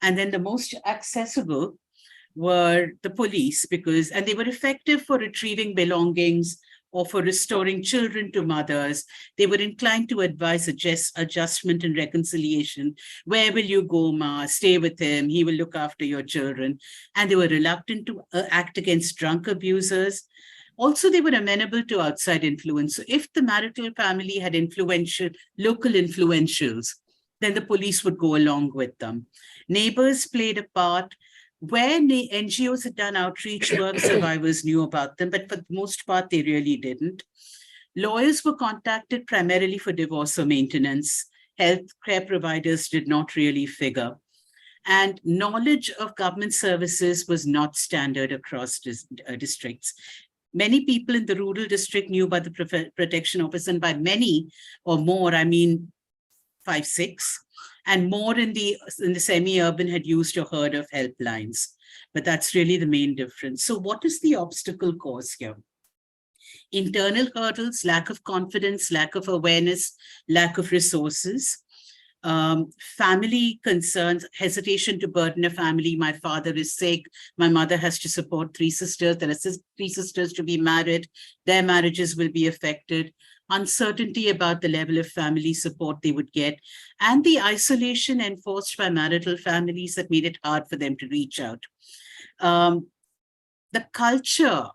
And then the most accessible were the police, and they were effective for retrieving belongings or for restoring children to mothers. They were inclined to advise adjustment and reconciliation. Where will you go, Ma? Stay with him. He will look after your children. And they were reluctant to act against drunk abusers. Also, they were amenable to outside influence. So if the marital family had local influentials, then the police would go along with them. Neighbors played a part. Where NGOs had done outreach work, survivors knew about them, but for the most part, they really didn't. Lawyers were contacted primarily for divorce or maintenance. Health care providers did not really figure. And knowledge of government services was not standard across districts. Many people in the rural district knew about the protection office, and by many or more, I mean 5, 6. And more in the semi-urban had used or heard of helplines. But that's really the main difference. So what is the obstacle course here? internal hurdles, lack of confidence, lack of awareness, lack of resources. Family concerns, hesitation to burden a family. My father is sick. My mother has to support 3 sisters. There are 3 sisters to be married. Their marriages will be affected. Uncertainty about the level of family support they would get, and the isolation enforced by marital families that made it hard for them to reach out. The culture,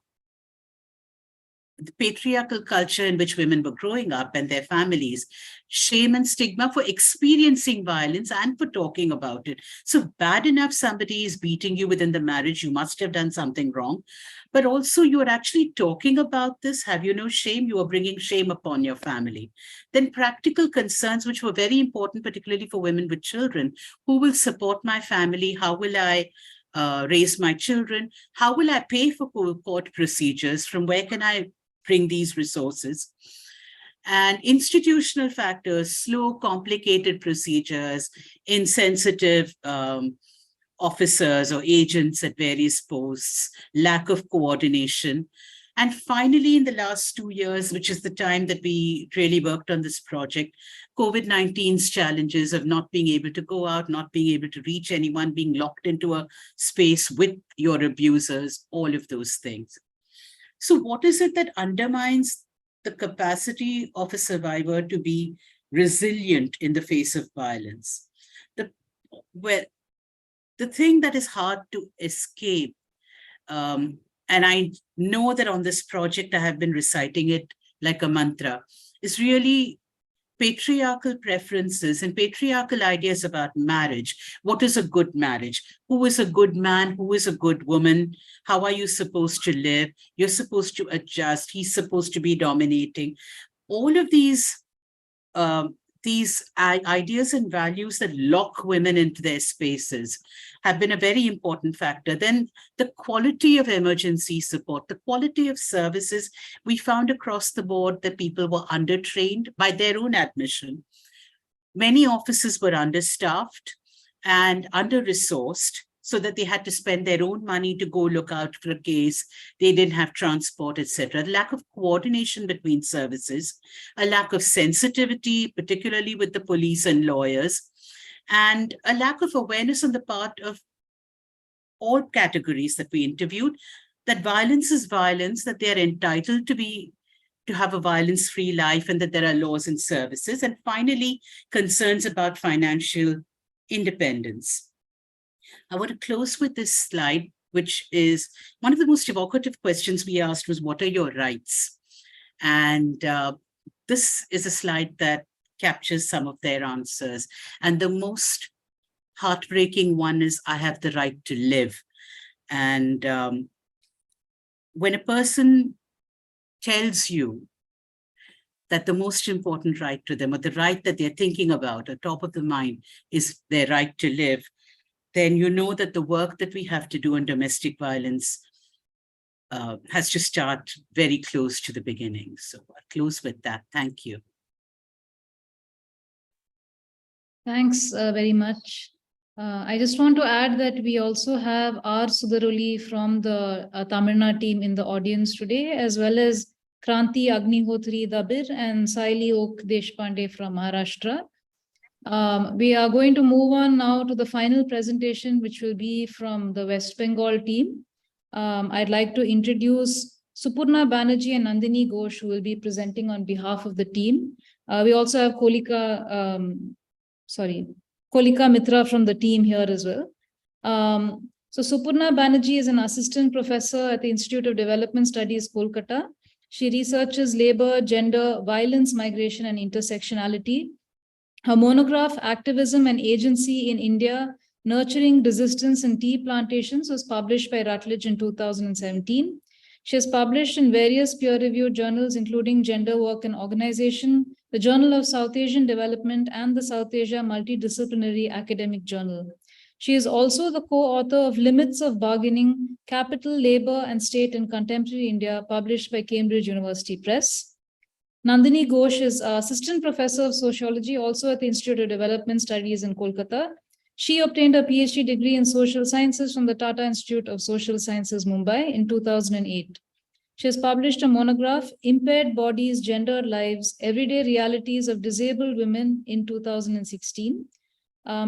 the patriarchal culture in which women were growing up and their families, shame and stigma for experiencing violence and for talking about it. So bad enough somebody is beating you within the marriage, you must have done something wrong. But also you are actually talking about this. Have you no shame? You are bringing shame upon your family. Then practical concerns, which were very important, particularly for women with children. Who will support my family? How will I raise my children? How will I pay for court procedures? From where can I bring these resources? And institutional factors, slow, complicated procedures, insensitive officers or agents at various posts, lack of coordination. And finally, in the last 2 years, which is the time that we really worked on this project, COVID-19's challenges of not being able to go out, not being able to reach anyone, being locked into a space with your abusers, all of those things. So what is it that undermines the capacity of a survivor to be resilient in the face of violence? The thing that is hard to escape, and I know that on this project I have been reciting it like a mantra, is really patriarchal preferences and patriarchal ideas about marriage. What is a good marriage? Who is a good man? Who is a good woman? How are you supposed to live? You're supposed to adjust. He's supposed to be dominating. All of these ideas and values that lock women into their spaces have been a very important factor. Then the quality of emergency support, the quality of services, we found across the board that people were undertrained by their own admission. Many offices were understaffed and under-resourced, so that they had to spend their own money to go look out for a case. They didn't have transport, etc. Lack of coordination between services, a lack of sensitivity, particularly with the police and lawyers, and a lack of awareness on the part of all categories that we interviewed, that violence is violence, that they are entitled to have a violence-free life, and that there are laws and services. And finally, concerns about financial independence. I want to close with this slide, which is one of the most evocative questions we asked was, what are your rights? And this is a slide that captures some of their answers. And the most heartbreaking one is, I have the right to live. And when a person tells you that the most important right to them, or the right that they're thinking about at top of the mind, is their right to live, then you know that the work that we have to do on domestic violence has to start very close to the beginning. So I'll close with that. Thank you. Thanks very much. I just want to add that we also have R. Sudaroli from the Tamil Nadu team in the audience today, as well as Kranti Agnihotri Dabir and Saili Ok Deshpande from Maharashtra. We are going to move on now to the final presentation, which will be from the West Bengal team. I'd like to introduce Supurna Banerjee and Nandini Ghosh, who will be presenting on behalf of the team. We also have Kolika Mitra from the team here as well. So Supurna Banerjee is an assistant professor at the Institute of Development Studies, Kolkata. She researches labor, gender, violence, migration, and intersectionality. Her monograph, Activism and Agency in India, Nurturing Resistance in Tea Plantations, was published by Routledge in 2017. She has published in various peer-reviewed journals, including Gender Work and Organization, the Journal of South Asian Development, and the South Asia Multidisciplinary Academic Journal. She is also the co-author of Limits of Bargaining, Capital, Labor, and State in Contemporary India, published by Cambridge University Press. Nandini Ghosh is Assistant Professor of Sociology, also at the Institute of Development Studies in Kolkata. She obtained a PhD degree in Social Sciences from the Tata Institute of Social Sciences, Mumbai in 2008. She has published a monograph, Impaired Bodies, Gendered Lives, Everyday Realities of Disabled Women in 2016.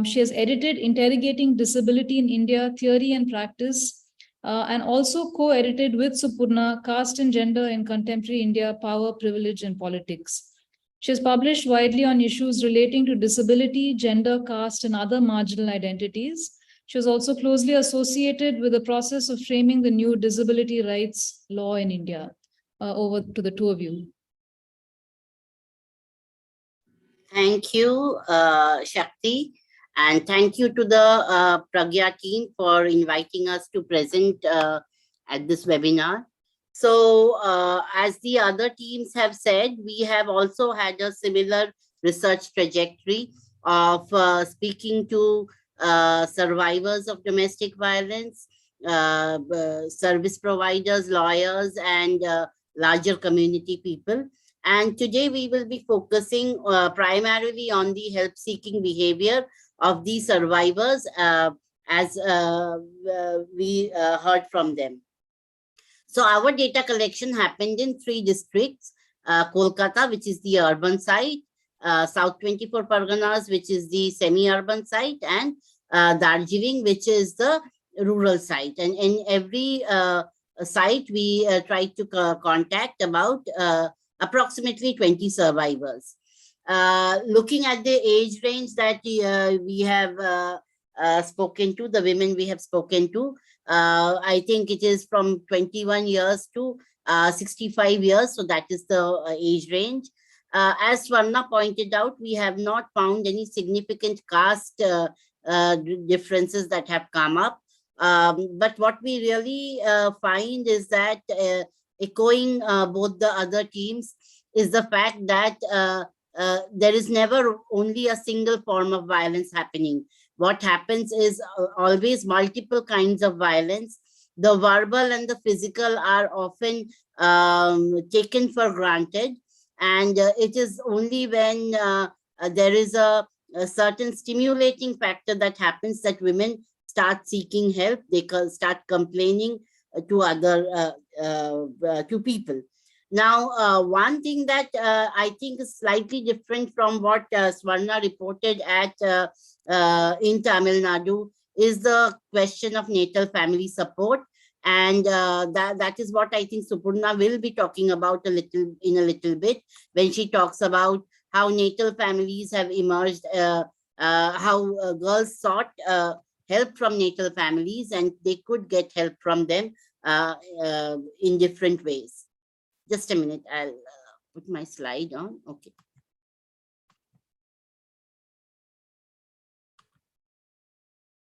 She has edited Interrogating Disability in India, Theory and Practice, and also co-edited with Supurna, Caste and Gender in Contemporary India, Power, Privilege and Politics. She has published widely on issues relating to disability, gender, caste, and other marginal identities. She was also closely associated with the process of framing the new disability rights law in India. Over to the two of you. Thank you, Shakti. And thank you to the Prajnya team for inviting us to present at this webinar. So as the other teams have said, we have also had a similar research trajectory of speaking to survivors of domestic violence, service providers, lawyers, and larger community people. And today we will be focusing primarily on the help-seeking behavior of these survivors as we heard from them. So our data collection happened in 3 districts, Kolkata, which is the urban site, South 24 Parganas, which is the semi-urban site, and Darjeeling, which is the rural site. And in every site, we tried to contact about approximately 20 survivors. Looking at the age range that we have spoken to, the women we have spoken to, I think it is from 21 years to 65 years. So that is the age range. As Swarna pointed out, we have not found any significant caste differences that have come up. But what we really find is that echoing both the other teams is the fact that there is never only a single form of violence happening. What happens is always multiple kinds of violence. The verbal and the physical are often taken for granted. And it is only when there is a certain stimulating factor that happens that women start seeking help. They start complaining to other to people. Now, one thing that I think is slightly different from what Swarna reported at in Tamil Nadu is the question of natal family support. And that is what I think Supurna will be talking about in a little bit when she talks about how natal families have emerged, how girls sought help from natal families and they could get help from them in different ways. Just a minute, I'll put my slide on. Okay.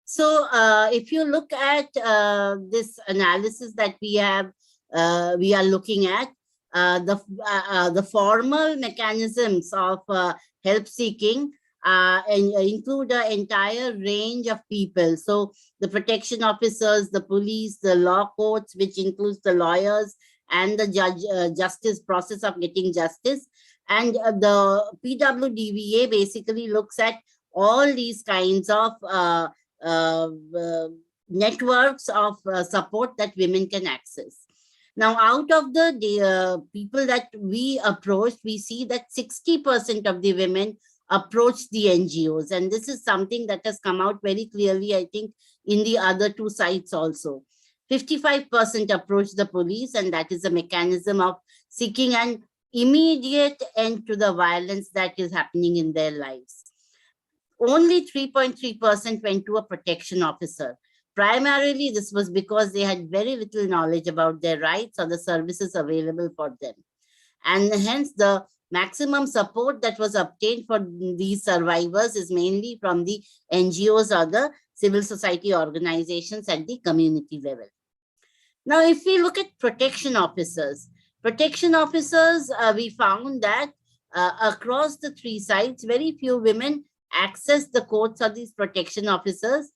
So if you look at this analysis that we are looking at, the formal mechanisms of help seeking include an entire range of people. So the protection officers, the police, the law courts, which includes the lawyers and the justice process of getting justice. And the PWDVA basically looks at all these kinds of networks of support that women can access. Now, out of the people that we approached, we see that 60% of the women approach the NGOs. And this is something that has come out very clearly, I think, in the other 2 sites also. 55% approach the police, and that is a mechanism of seeking an immediate end to the violence that is happening in their lives. Only 3.3% went to a protection officer. Primarily, this was because they had very little knowledge about their rights or the services available for them. And hence, the maximum support that was obtained for these survivors is mainly from the NGOs or the civil society organizations at the community level. Now, if we look at protection officers, we found that across the 3 sites, very few women access the courts or these protection officers.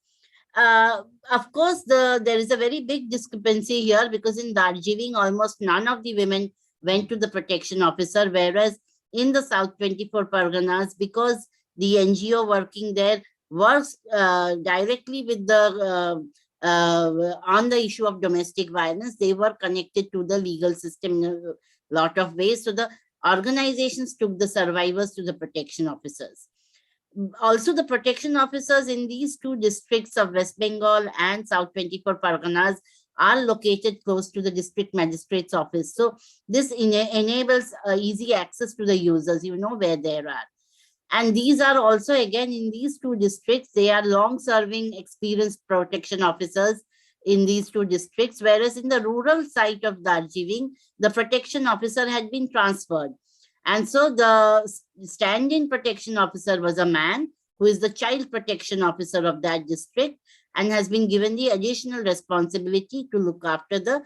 Of course, there is a very big discrepancy here because in Darjeeling, almost none of the women went to the protection officer, whereas in the South 24 Parganas, because the NGO working there works directly with the on the issue of domestic violence, they were connected to the legal system in a lot of ways. So the organizations took the survivors to the protection officers. Also, the protection officers in these two districts of West Bengal and South 24 Parganas are located close to the district magistrate's office. So this enables easy access to the users, you know where they are. And these are also, again, in these two districts, they are long-serving, experienced protection officers in these two districts, whereas in the rural site of Darjeeling, the protection officer had been transferred. And so the stand-in protection officer was a man who is the child protection officer of that district and has been given the additional responsibility to look after the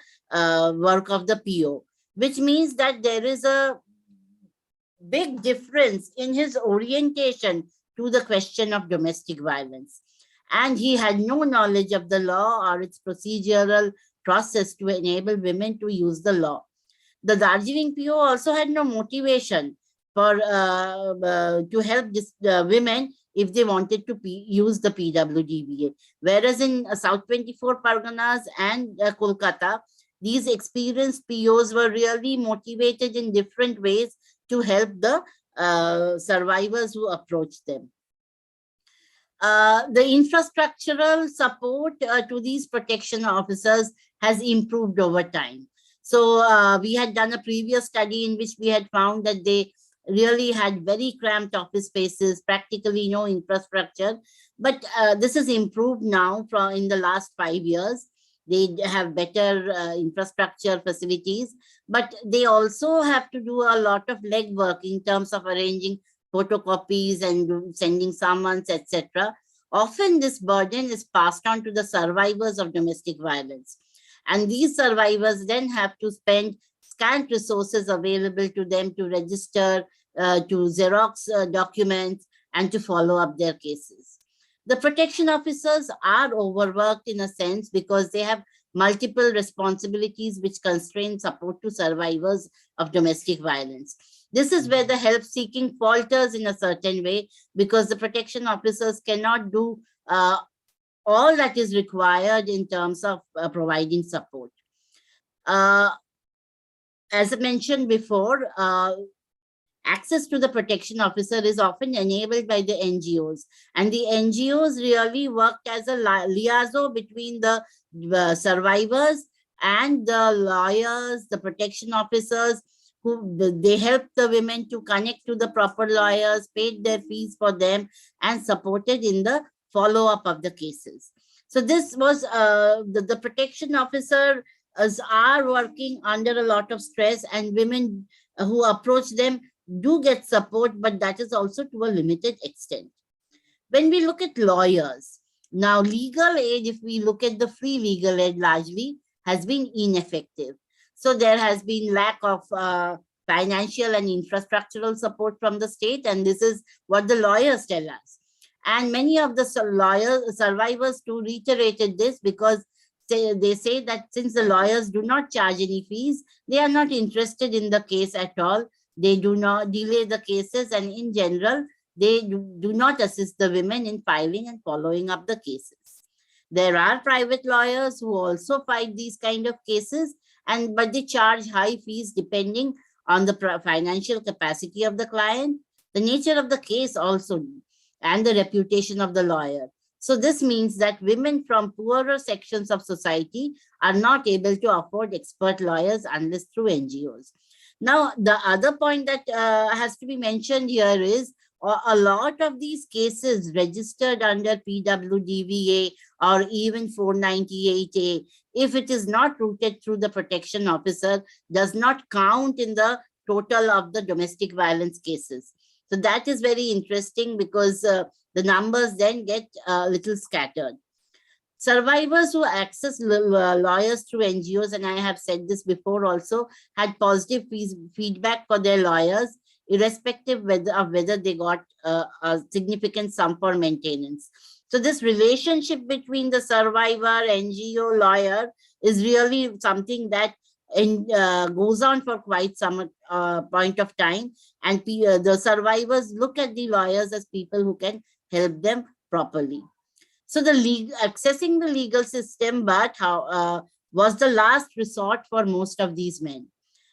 work of the PO, which means that there is a big difference in his orientation to the question of domestic violence. And he had no knowledge of the law or its procedural process to enable women to use the law. The Darjeeling PO also had no motivation for to help women if they wanted to use the PWDVA. Whereas in South 24 Parganas and Kolkata, these experienced POs were really motivated in different ways to help the survivors who approached them. The infrastructural support to these protection officers has improved over time. So we had done a previous study in which we had found that they really had very cramped office spaces, practically no infrastructure. But this has improved now in the last 5 years. They have better infrastructure facilities, but they also have to do a lot of legwork in terms of arranging photocopies and sending summons, etc. Often this burden is passed on to the survivors of domestic violence. And these survivors then have to spend scant resources available to them to register, to Xerox documents, and to follow up their cases. The protection officers are overworked in a sense because they have multiple responsibilities which constrain support to survivors of domestic violence. This is where the help seeking falters in a certain way because the protection officers cannot do all that is required in terms of providing support. As I mentioned before, access to the protection officer is often enabled by the NGOs. And the NGOs really worked as a liaison between the survivors and the lawyers, the protection officers, who they helped the women to connect to the proper lawyers, paid their fees for them, and supported in the follow-up of the cases. So this was the protection officers are working under a lot of stress, and women who approach them do get support, but that is also to a limited extent. When we look at lawyers, now legal aid, if we look at the free legal aid largely, has been ineffective. So there has been lack of financial and infrastructural support from the state, and this is what the lawyers tell us. And many of the survivors too reiterated this because they say that since the lawyers do not charge any fees, they are not interested in the case at all. They do not delay the cases, and in general, they do not assist the women in filing and following up the cases. There are private lawyers who also fight these kind of cases, but they charge high fees depending on the financial capacity of the client, the nature of the case also, and the reputation of the lawyer. So this means that women from poorer sections of society are not able to afford expert lawyers unless through NGOs. Now, the other point that has to be mentioned here is a lot of these cases registered under PWDVA or even 498A, if it is not routed through the protection officer, does not count in the total of the domestic violence cases. So that is very interesting because the numbers then get a little scattered. Survivors who access lawyers through NGOs, and I have said this before also, had positive feedback for their lawyers, irrespective of whether they got a significant sum for maintenance. So this relationship between the survivor, NGO, lawyer is really something that goes on for quite some point of time. And the survivors look at the lawyers as people who can help them properly. So accessing the legal system, but was the last resort for most of these men.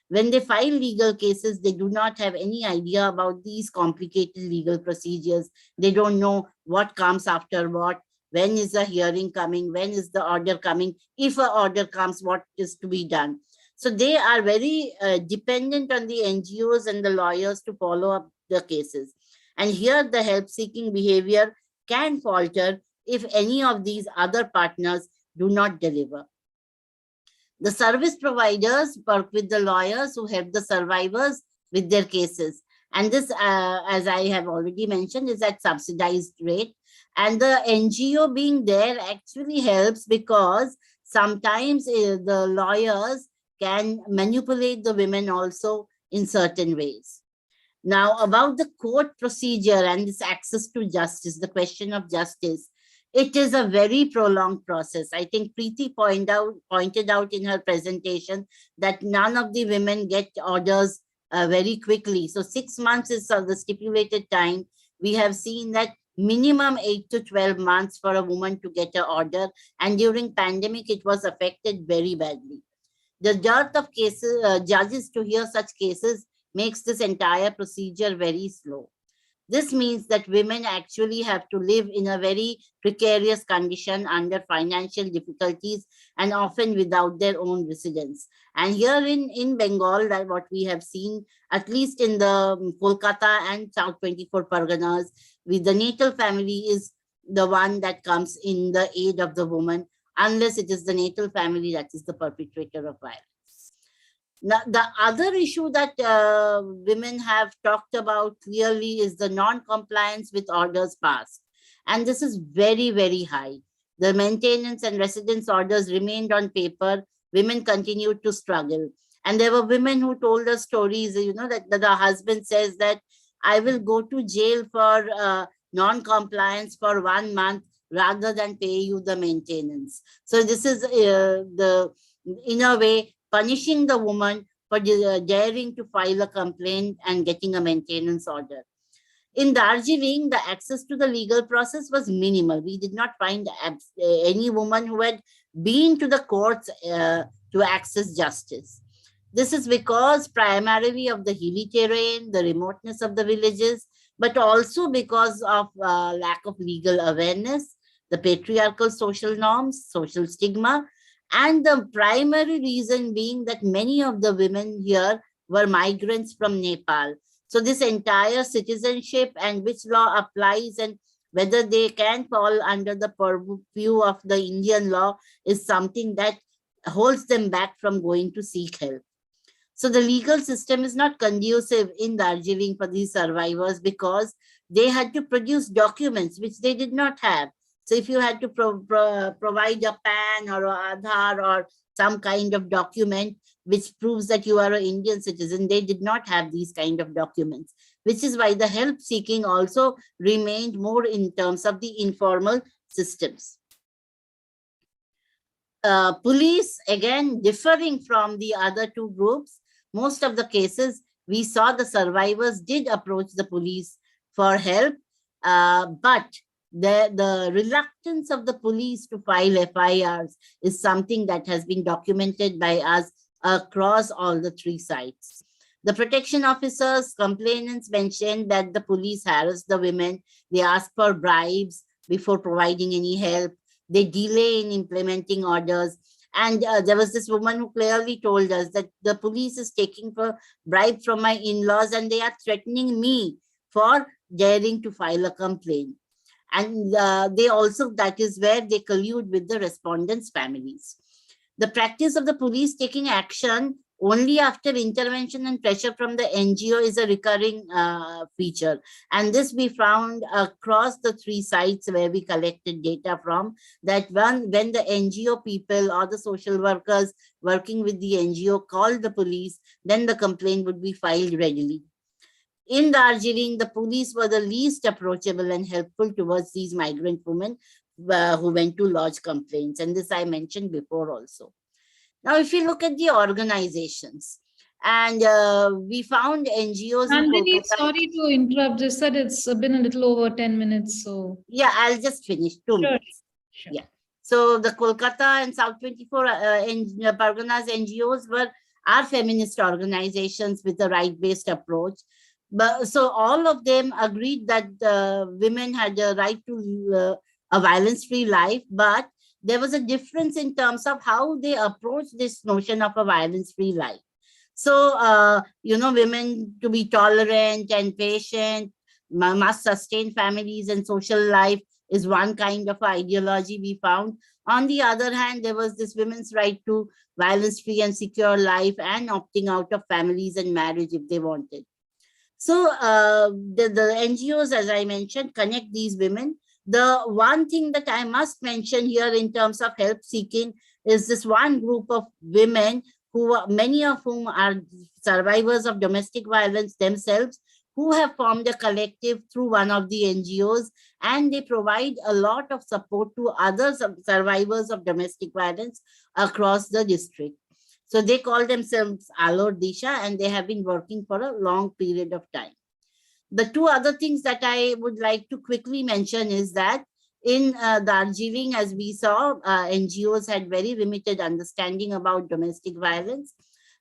When they file legal cases, they do not have any idea about these complicated legal procedures. They don't know what comes after what, when is the hearing coming, when is the order coming, if an order comes, what is to be done. So they are very dependent on the NGOs and the lawyers to follow up the cases. And here the help-seeking behavior can falter if any of these other partners do not deliver. The service providers work with the lawyers who help the survivors with their cases. And this, as I have already mentioned, is at subsidized rate. And the NGO being there actually helps because sometimes the lawyers can manipulate the women also in certain ways. Now, about the court procedure and this access to justice, the question of justice, it is a very prolonged process. I think Preeti pointed out in her presentation that none of the women get orders very quickly. So 6 months is the stipulated time. We have seen that minimum 8 to 12 months for a woman to get an order. And during pandemic, it was affected very badly. The dearth of cases, judges to hear such cases makes this entire procedure very slow. This means that women actually have to live in a very precarious condition under financial difficulties and often without their own residence. And here in Bengal, that what we have seen, at least in the Kolkata and South 24 Parganas, with the natal family is the one that comes in the aid of the woman, unless it is the natal family that is the perpetrator of violence. Now, the other issue that women have talked about clearly is the non-compliance with orders passed. And this is very, very high. The maintenance and residence orders remained on paper. Women continued to struggle. And there were women who told us stories, that the husband says that I will go to jail for non-compliance for 1 month rather than pay you the maintenance. So this is in a way, punishing the woman for daring to file a complaint and getting a maintenance order. In Darjeeling, the access to the legal process was minimal. We did not find any woman who had been to the courts to access justice. This is because primarily of the hilly terrain, the remoteness of the villages, but also because of lack of legal awareness, the patriarchal social norms, social stigma, and the primary reason being that many of the women here were migrants from Nepal. So this entire citizenship and which law applies and whether they can fall under the purview of the Indian law is something that holds them back from going to seek help. So the legal system is not conducive in Darjeeling for these survivors because they had to produce documents which they did not have. So if you had to provide a PAN or an Aadhaar or some kind of document which proves that you are an Indian citizen, they did not have these kind of documents, which is why the help seeking also remained more in terms of the informal systems. Police, again, differing from the other two groups, most of the cases we saw the survivors did approach the police for help, but the reluctance of the police to file FIRs is something that has been documented by us across all the three sites. The protection officers, complainants mentioned that the police harass the women. They ask for bribes before providing any help. They delay in implementing orders. And there was this woman who clearly told us that the police is taking for bribe from my in-laws and they are threatening me for daring to file a complaint. And they also, that is where they collude with the respondents' families. The practice of the police taking action only after intervention and pressure from the NGO is a recurring feature. And this we found across the three sites where we collected data from, that when the NGO people or the social workers working with the NGO called the police, then the complaint would be filed readily. In Darjeeling, the police were the least approachable and helpful towards these migrant women who went to lodge complaints. And this I mentioned before also. Now, if you look at the organizations, and we found NGOs Nandini, in Kolkata. sorry to interrupt. Just that it's been a little over 10 minutes. So yeah, I'll just finish 2 minutes. Sure. Yeah. So the Kolkata and South 24 Parganas NGOs are feminist organizations with a right-based approach. But so all of them agreed that women had the right to a violence-free life, but there was a difference in terms of how they approach this notion of a violence-free life. So, women to be tolerant and patient, must sustain families and social life is one kind of ideology we found. On the other hand, there was this women's right to violence-free and secure life and opting out of families and marriage if they wanted. So the NGOs, as I mentioned, connect these women. The one thing that I must mention here in terms of help seeking is this one group of women many of whom are survivors of domestic violence themselves, who have formed a collective through one of the NGOs, and they provide a lot of support to other survivors of domestic violence across the district. So they call themselves Alor Disha, and they have been working for a long period of time. The two other things that I would like to quickly mention is that in Darjeeling, as we saw, NGOs had very limited understanding about domestic violence,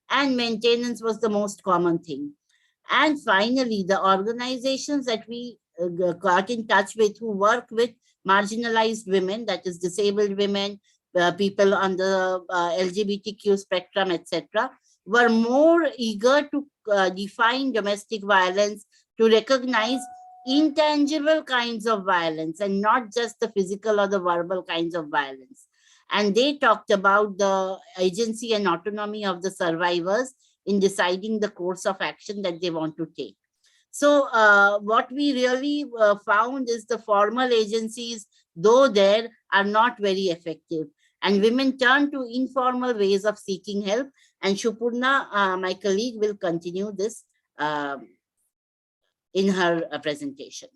and maintenance was the most common thing. And finally, the organizations that we got in touch with who work with marginalized women, that is disabled women, people on the LGBTQ spectrum, etc., were more eager to define domestic violence, to recognize intangible kinds of violence and not just the physical or the verbal kinds of violence. And they talked about the agency and autonomy of the survivors in deciding the course of action that they want to take. So what we really found is the formal agencies, though there, are not very effective. And women turn to informal ways of seeking help. And Supurna, my colleague, will continue this in her presentation.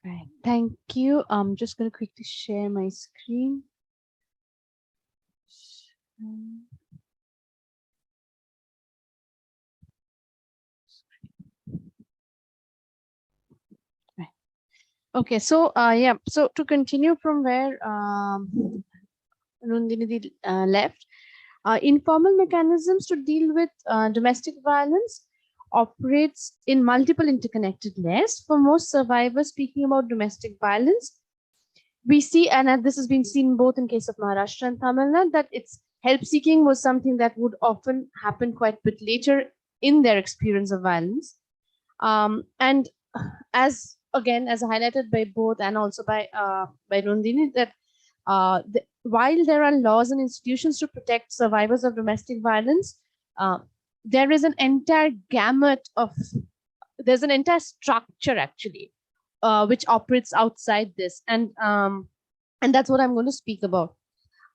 Right. Thank you. I'm just going to quickly share my screen. Right. Okay, so yeah, so to continue from where Nandini left, informal mechanisms to deal with domestic violence operates in multiple interconnected layers. For most survivors speaking about domestic violence, we see, and this has been seen both in case of Maharashtra and Tamil Nadu, that it's help seeking was something that would often happen quite a bit later in their experience of violence. And as highlighted by both and also by Nandini, that while there are laws and institutions to protect survivors of domestic violence, there is an entire gamut of, there's an entire structure actually, which operates outside this. And that's what I'm going to speak about.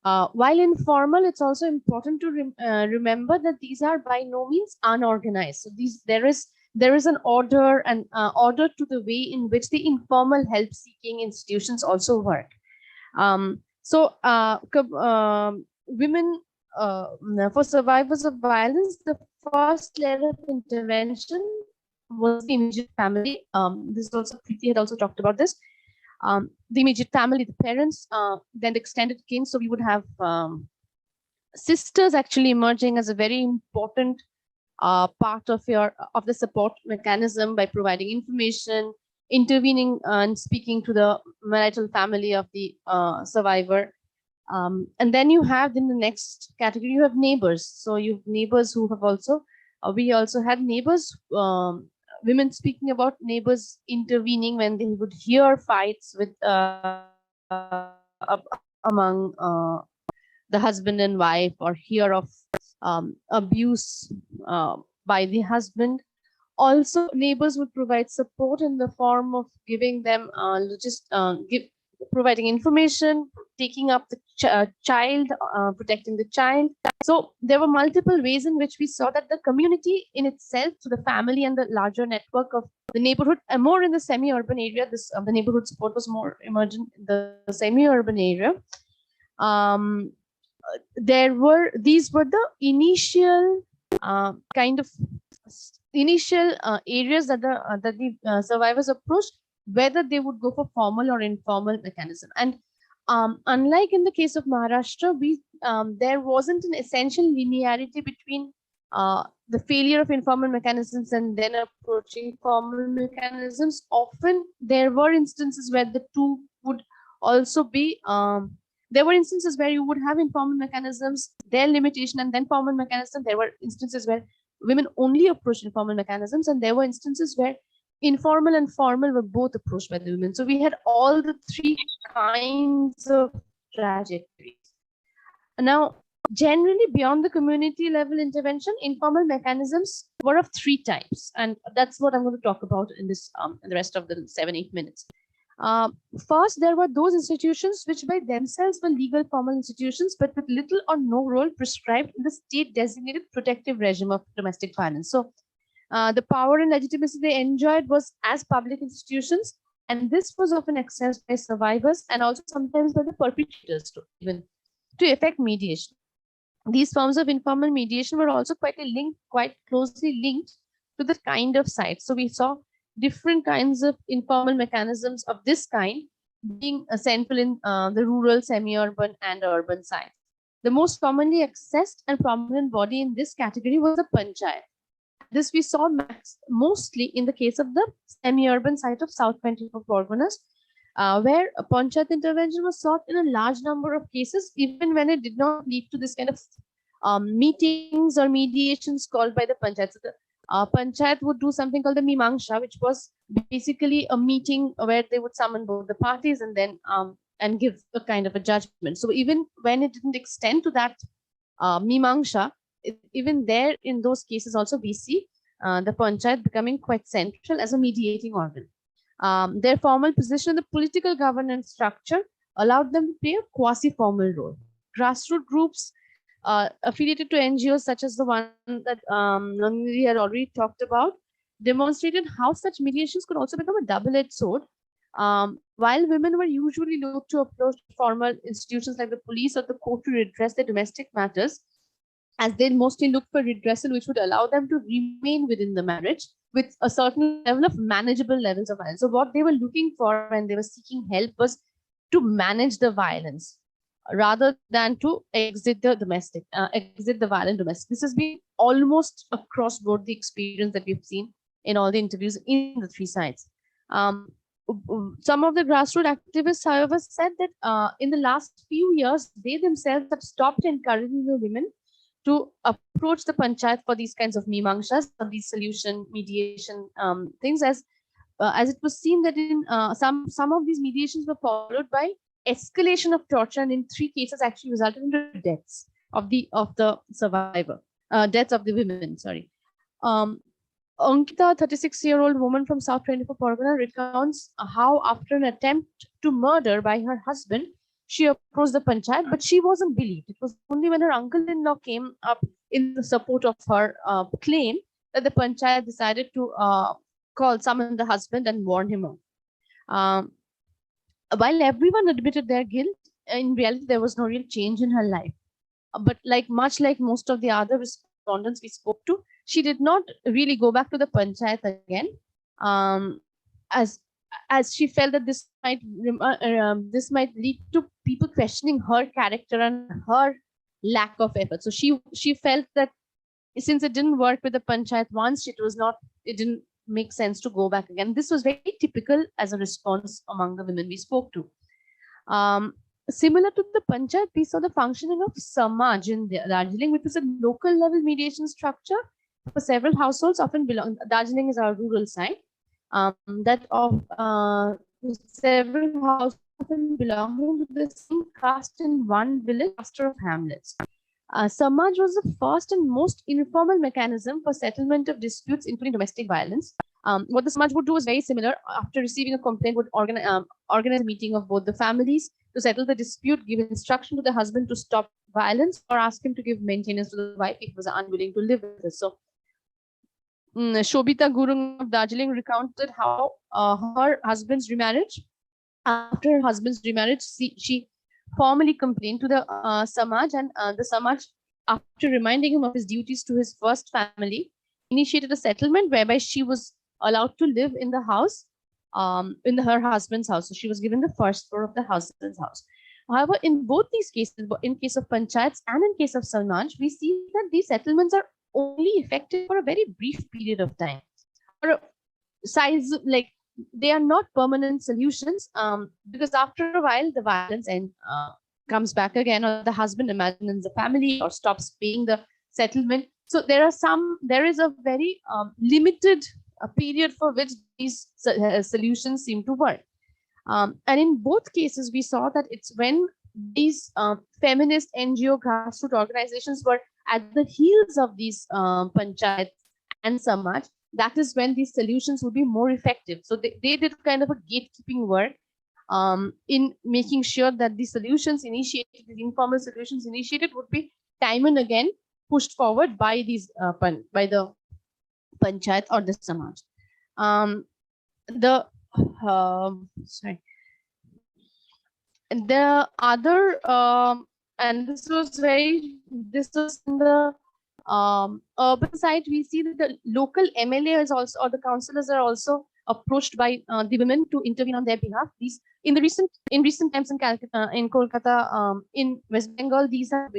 While informal, it's also important to remember that these are by no means unorganized. So there is an order and order to the way in which the informal help-seeking institutions also work. Women, for survivors of violence, the first layer of intervention was the immediate family. This is also, Preeti had also talked about this. The immediate family, the parents, then the extended kin. So we would have sisters actually emerging as a very important part of the support mechanism by providing information, intervening and speaking to the marital family of the survivor. And then you have, in the next category, you have neighbors. So you have neighbors who have also, we also had neighbors, women speaking about neighbors intervening when they would hear fights with among the husband and wife, or hear of abuse by the husband. Also, neighbors would provide support in the form of giving them providing information, taking up the child, protecting the child. So there were multiple ways in which we saw that the community in itself, so the family and the larger network of the neighborhood, and more in the semi-urban area, the neighborhood support was more emergent in the semi-urban area. These were the initial areas that the survivors approached, whether they would go for formal or informal mechanism. And unlike in the case of Maharashtra, there wasn't an essential linearity between the failure of informal mechanisms and then approaching formal mechanisms. Often there were instances where the two would also be, there were instances where you would have informal mechanisms, their limitation, and then formal mechanism. There were instances where women only approached informal mechanisms, and there were instances where informal and formal were both approached by the women. So we had all the three kinds of trajectories. Now, generally beyond the community level intervention, informal mechanisms were of three types, and that's what I'm going to talk about in this in the rest of the 7-8 minutes. First, there were those institutions which by themselves were legal formal institutions, but with little or no role prescribed in the state designated protective regime of domestic violence. So the power and legitimacy they enjoyed was as public institutions, and this was often accessed by survivors and also sometimes by the perpetrators to even to effect mediation. These forms of informal mediation were also quite closely linked to the kind of site. So we saw different kinds of informal mechanisms of this kind being central in the rural, semi-urban, and urban sites. The most commonly accessed and prominent body in this category was the panchayat. This we saw mostly in the case of the semi-urban site of South 24 Parganas, where a panchayat intervention was sought in a large number of cases, even when it did not lead to this kind of meetings or mediations called by the panchayat. So the panchayat would do something called the Mimangsha, which was basically a meeting where they would summon both the parties and then and give a kind of a judgment. So even when it didn't extend to that Mimangsha, even there in those cases also we see the panchayat becoming quite central as a mediating organ. Their formal position in the political governance structure allowed them to play a quasi-formal role. Grassroots groups affiliated to NGOs such as the one that Nandini had already talked about demonstrated how such mediations could also become a double-edged sword. While women were usually looked to approach formal institutions like the police or the court to redress their domestic matters, as they mostly looked for redressal which would allow them to remain within the marriage with a certain level of manageable levels of violence. So what they were looking for when they were seeking help was to manage the violence rather than to exit the violent domestic. This has been almost across board the experience that we've seen in all the interviews in the three sides. Some of the grassroots activists, however, said that in the last few years, they themselves have stopped encouraging the women to approach the panchayat for these kinds of mimangshas, or these solution mediation things, as it was seen that in some of these mediations were followed by escalation of torture, and in 3 cases actually resulted in the deaths of the survivor, deaths of the women. Sorry. Ankita, 36-year-old woman from South 24 Pargana, recounts how after an attempt to murder by her husband, she approached the panchayat, but she wasn't believed. It was only when her uncle-in-law came up in the support of her claim that the panchayat decided to summon the husband and warn him off. While everyone admitted their guilt, in reality, there was no real change in her life. But much like most of the other respondents we spoke to, she did not really go back to the panchayat again, as she felt that this might lead to people questioning her character and her lack of effort. So she felt that since it didn't work with the panchayat once, it didn't make sense to go back again. This was very typical as a response among the women we spoke to. Similar to the panchayat, we saw the functioning of Samaj in Darjeeling, which was a local level mediation structure for several households. Darjeeling is our rural site. That of several households belonging to the same caste in one village, cluster of hamlets. Samaj was the first and most informal mechanism for settlement of disputes, including domestic violence. What the Samaj would do was very similar. After receiving a complaint, would organize a meeting of both the families to settle the dispute, give instruction to the husband to stop violence, or ask him to give maintenance to the wife if he was unwilling to live with her. So, Shobita Gurung of Darjeeling recounted how her husband's remarriage, after her husband's remarriage, she formally complained to the Samaj, and the Samaj, after reminding him of his duties to his first family, initiated a settlement whereby she was allowed to live in the house, in her husband's house. So she was given the first floor of the husband's house. However, in both these cases, in case of panchayats and in case of Samaj, we see that these settlements are only effective for a very brief period of time. Or a size, like they are not permanent solutions, because after a while the violence comes back again, or the husband abandons the family or stops paying the settlement. So there is a very limited period for which these solutions seem to work. And in both cases, we saw that it's when these feminist NGO grassroots organizations were at the heels of these panchayats and Samaj, that is when these solutions would be more effective. So they did kind of a gatekeeping work in making sure that the solutions initiated, the informal solutions initiated, would be time and again pushed forward by these by the panchayat or the Samaj. Sorry. And the other, and this was in the urban side, we see that the local MLA is also, or the councillors are also approached by the women to intervene on their behalf. These in recent times in Calcutta, in Kolkata, in West Bengal, these are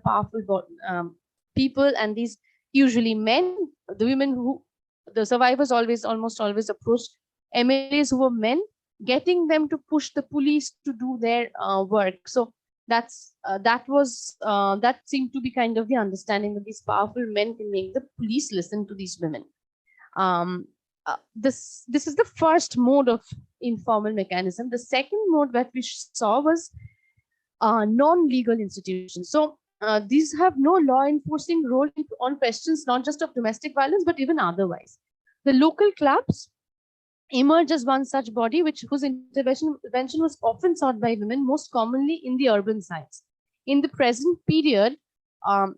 powerful people, and these usually men. The women the survivors almost always approached MLAs who were men, getting them to push the police to do their work. So that seemed to be kind of the understanding that these powerful men can make the police listen to these women. This is the first mode of informal mechanism. The second mode that we saw was non-legal institutions. So these have no law enforcing role on questions not just of domestic violence, but even otherwise. The local clubs emerge as one such body whose intervention was often sought by women, most commonly in the urban sites. In the present period,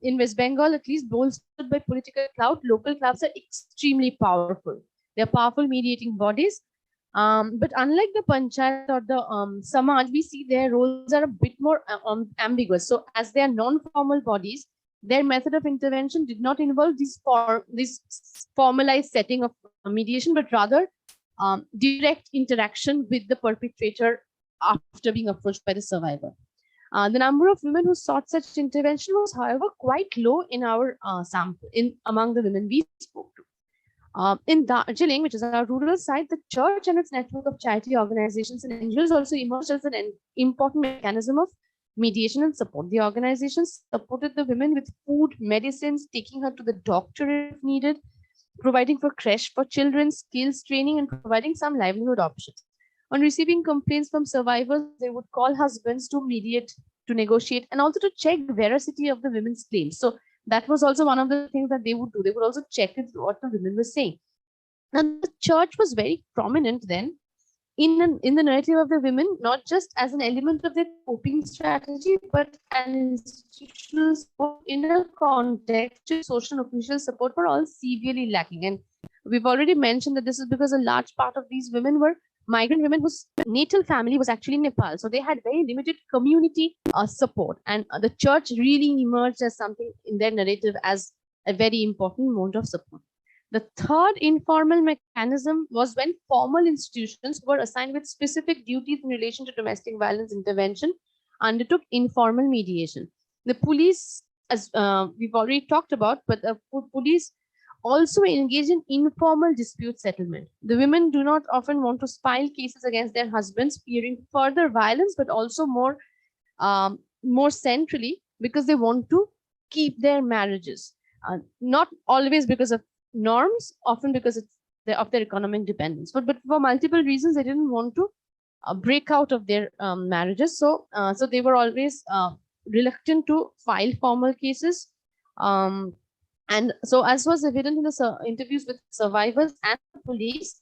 in West Bengal, at least bolstered by political clout, local clubs are extremely powerful. They're powerful mediating bodies. But unlike the panchayat or the Samaj, we see their roles are a bit more ambiguous. So as they are non-formal bodies, their method of intervention did not involve this formalized setting of mediation, but rather direct interaction with the perpetrator after being approached by the survivor. The number of women who sought such intervention was, however, quite low in our sample, among the women we spoke to. In Darjeeling, which is our rural side, the church and its network of charity organizations and NGOs also emerged as an important mechanism of mediation and support. The organizations supported the women with food, medicines, taking her to the doctor if needed, providing for creche for children, skills training, and providing some livelihood options. On receiving complaints from survivors, they would call husbands to mediate, to negotiate, and also to check the veracity of the women's claims. So that was also one of the things that they would do. They would also check what the women were saying. Now, the church was very prominent then in the narrative of the women, not just as an element of their coping strategy, but an institutional support in a context of social and official support for all severely lacking. And we've already mentioned that this is because a large part of these women were migrant women whose natal family was actually Nepal. So they had very limited community support. And the church really emerged as something in their narrative as a very important mode of support. The third informal mechanism was when formal institutions who were assigned with specific duties in relation to domestic violence intervention undertook informal mediation. The police, as we've already talked about, but the police also engage in informal dispute settlement. The women do not often want to file cases against their husbands, fearing further violence, but also more centrally because they want to keep their marriages. Not always because of norms, often because of their economic dependence, but for multiple reasons they didn't want to break out of their marriages. So they were always reluctant to file formal cases. And so, as was evident in the interviews with survivors and the police,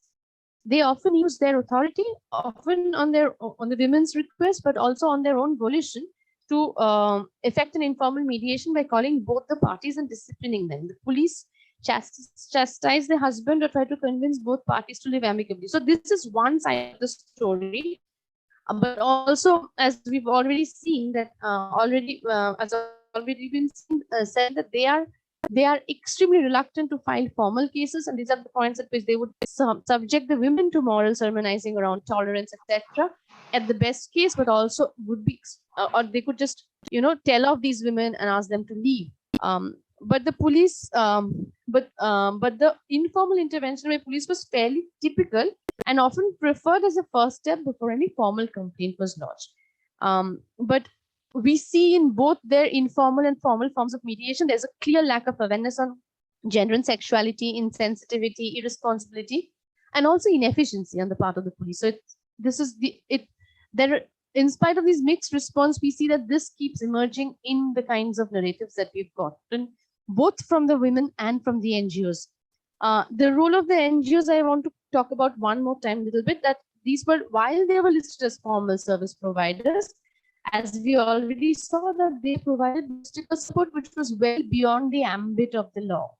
they often use their authority, often on the women's request, but also on their own volition, to effect an informal mediation by calling both the parties and disciplining them. The police chastise the husband or try to convince both parties to live amicably. So this is one side of the story. But also, as we've already seen, that as already been said, that they are they are extremely reluctant to file formal cases, and these are the points at which they would subject the women to moral sermonizing around tolerance, etc. At the best case, but also would be, or they could just, tell off these women and ask them to leave. But the police, but the informal intervention by police was fairly typical and often preferred as a first step before any formal complaint was lodged. But we see in both their informal and formal forms of mediation, there's a clear lack of awareness on gender and sexuality, insensitivity, irresponsibility, and also inefficiency on the part of the police. So in spite of these mixed response, we see that this keeps emerging in the kinds of narratives that we've gotten, both from the women and from the NGOs. The role of the NGOs, I want to talk about one more time a little bit, that these were, while they were listed as formal service providers, as we already saw, that they provided logistical support which was well beyond the ambit of the law.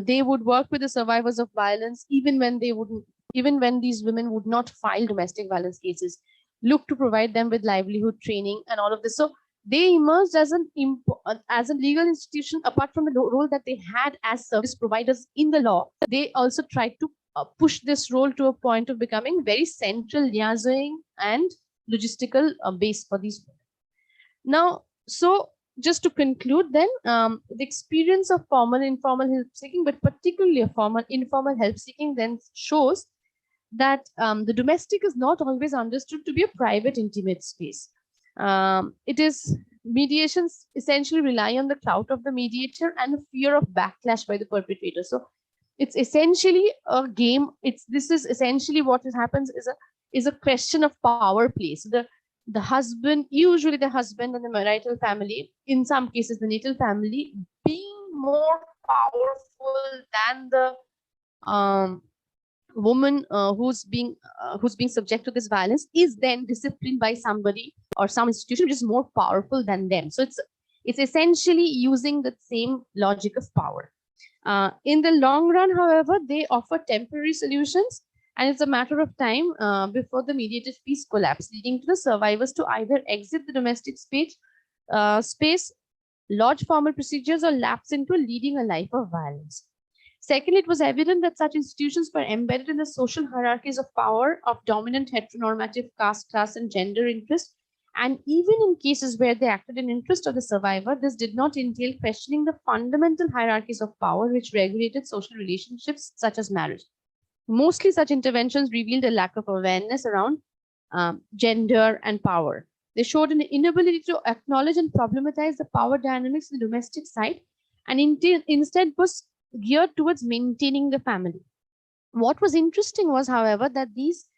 They would work with the survivors of violence even when these women would not file domestic violence cases, look to provide them with livelihood training and all of this. So they emerged as a legal institution. Apart from the role that they had as service providers in the law, they also tried to push this role to a point of becoming very central liaising and logistical base for these women. Now, so just to conclude then, the experience of formal and informal help seeking, but particularly a formal informal help seeking, then shows that the domestic is not always understood to be a private, intimate space. Mediations essentially rely on the clout of the mediator and the fear of backlash by the perpetrator. So it's essentially a game. This is essentially what happens is a question of power play. So the husband, usually the husband and the marital family, in some cases the natal family, being more powerful than the woman who's being subject to this violence, is then disciplined by somebody or some institution which is more powerful than them. So it's essentially using the same logic of power. In the long run, however, they offer temporary solutions, and it's a matter of time before the mediated peace collapse, leading to the survivors to either exit the domestic space, lodge formal procedures, or lapse into leading a life of violence. Second, it was evident that such institutions were embedded in the social hierarchies of power of dominant heteronormative caste, class, and gender interest. And even in cases where they acted in interest of the survivor, this did not entail questioning the fundamental hierarchies of power which regulated social relationships such as marriage. Mostly such interventions revealed a lack of awareness around gender and power. They showed an inability to acknowledge and problematize the power dynamics in the domestic side, and instead was geared towards maintaining the family. What was interesting was, however, that these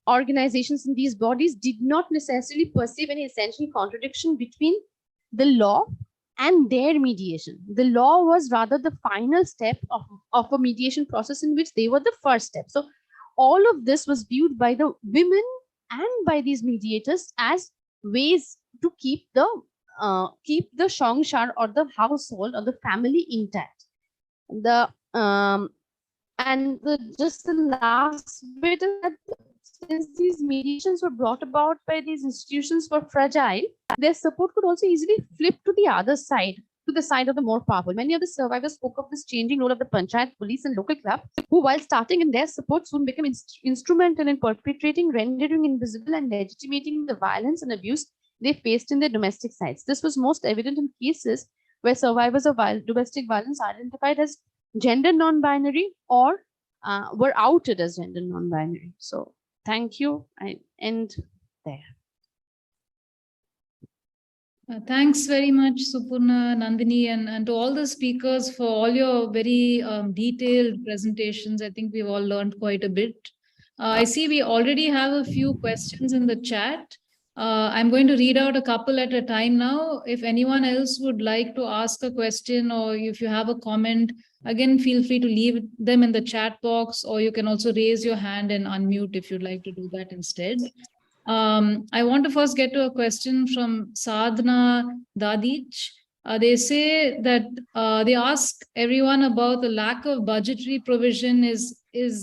organizations and these bodies did not necessarily perceive any essential contradiction between the law and their mediation. The law was rather the final step of a mediation process in which they were the first step. So all of this was viewed by the women and by these mediators as ways to keep the shangshar or the household or the family intact. Just the last bit is that since these mediations were brought about by these institutions were fragile, their support could also easily flip to the other side, to the side of the more powerful. Many of the survivors spoke of this changing role of the panchayat, police, and local club, who, while starting in their support, soon became instrumental in perpetrating, rendering invisible, and legitimating the violence and abuse they faced in their domestic sites. This was most evident in cases where survivors of domestic violence identified as gender non-binary or were outed as gender non-binary. So thank you. I end there. Thanks very much, Supurna, Nandini, and to all the speakers for all your very detailed presentations. I think we've all learned quite a bit. I see we already have a few questions in the chat. I'm going to read out a couple at a time now. If anyone else would like to ask a question, or if you have a comment, again, feel free to leave them in the chat box, or you can also raise your hand and unmute if you'd like to do that instead. I want to first get to a question from Sadhna Dadich. They say that they ask everyone about the lack of budgetary provision is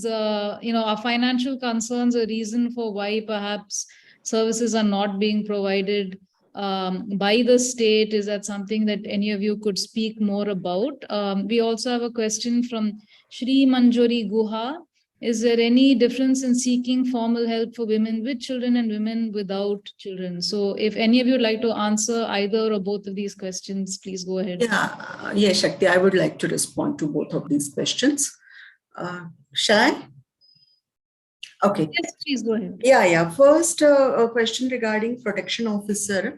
are financial concerns a reason for why perhaps services are not being provided? by the state? Is that something that any of you could speak more about? We also have a question from Shri Manjori Guha. Is there any difference in seeking formal help for women with children and women without children? So if any of you would like to answer either or both of these questions, please go ahead. Yeah, Shakti, I would like to respond to both of these questions. Shall I? Okay. Yes, please go ahead. Yeah. First, a question regarding protection officer.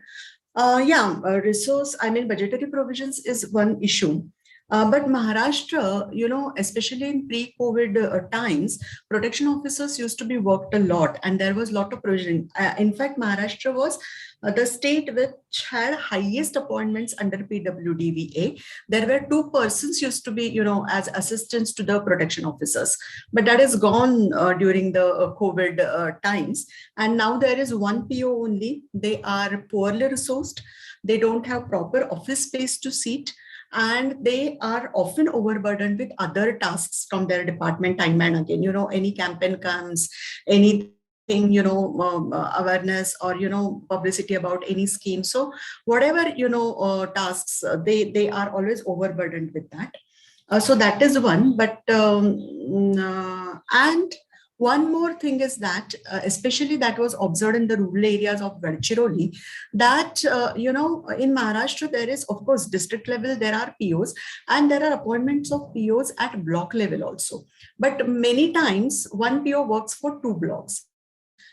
Resource, budgetary provisions is one issue. But Maharashtra, especially in pre-COVID times, protection officers used to be worked a lot, and there was a lot of provision. In fact, Maharashtra was the state which had highest appointments under PWDVA. There were 2 persons used to be, as assistants to the protection officers, but that is gone during the COVID times. And now there is 1 PO only. They are poorly resourced. They don't have proper office space to sit, and they are often overburdened with other tasks from their department time and again. Any campaign comes, anything, awareness or, publicity about any scheme. So whatever, tasks, they are always overburdened with that. So that is one. But, and one more thing is that, especially that was observed in the rural areas of Gadchiroli, that, in Maharashtra, there is, of course, district level, there are POs, and there are appointments of POs at block level also. But many times, 1 PO works for 2 blocks.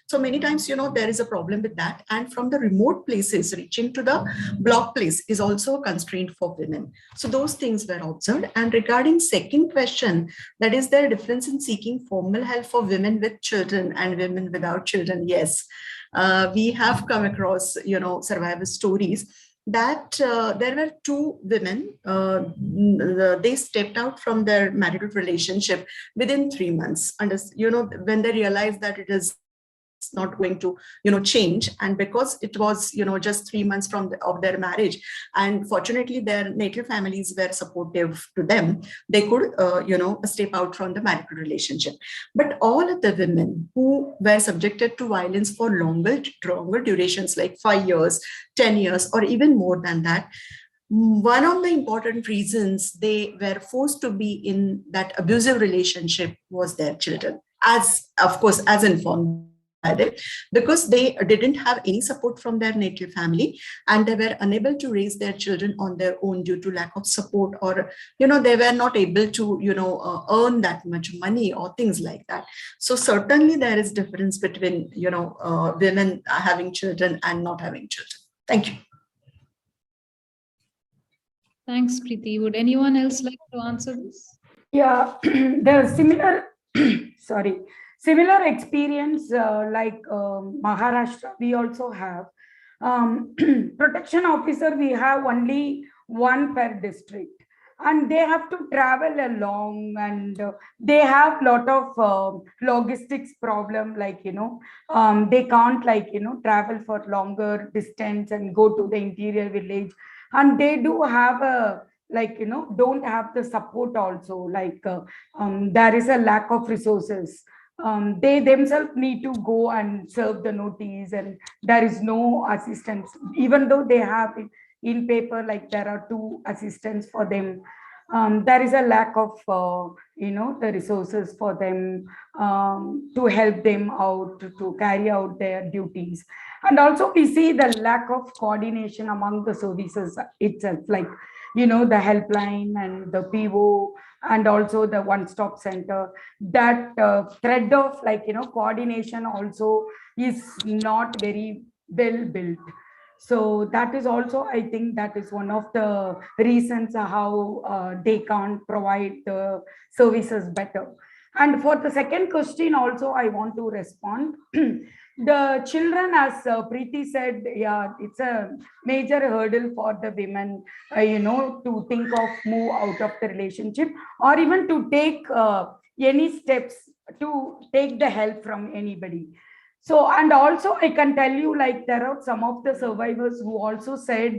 So many times, there is a problem with that. And from the remote places, reaching to the block place is also a constraint for women. So those things were observed. And regarding second question, that is there a difference in seeking formal help for women with children and women without children? Yes, we have come across, survivor stories that there were 2 women, they stepped out from their marital relationship within 3 months. And, when they realized that it is not going to change, and because it was just 3 months of their marriage, and fortunately their native families were supportive to them, they could step out from the marital relationship. But all of the women who were subjected to violence for longer durations, like 5 years, 10 years, or even more than that, one of the important reasons they were forced to be in that abusive relationship was their children, as informed by them, because they didn't have any support from their native family, and they were unable to raise their children on their own due to lack of support, or they were not able to earn that much money or things like that. So certainly there is difference between women having children and not having children. Thank you. Thanks, Preeti. Would anyone else like to answer this? Yeah, the similar experience like Maharashtra, we also have. Protection officer, we have only 1 per district, and they have to travel along, and they have lot of logistics problem, like they can't travel for longer distance and go to the interior village, and they do have a don't have the support also, there is a lack of resources. They themselves need to go and serve the notice, and there is no assistance, even though they have it in paper, like there are 2 assistants for them. There is a lack of the resources for them to help them out to carry out their duties. And also we see the lack of coordination among the services itself, like the helpline and the PO, and also the one-stop center. That thread of coordination also is not very well built. So that is also, I think, that is one of the reasons how they can't provide the services better. And for the second question also, I want to respond. The children, as Preeti said, yeah, it's a major hurdle for the women, to think of move out of the relationship, or even to take any steps to take the help from anybody. So, and also I can tell you, there are some of the survivors who also said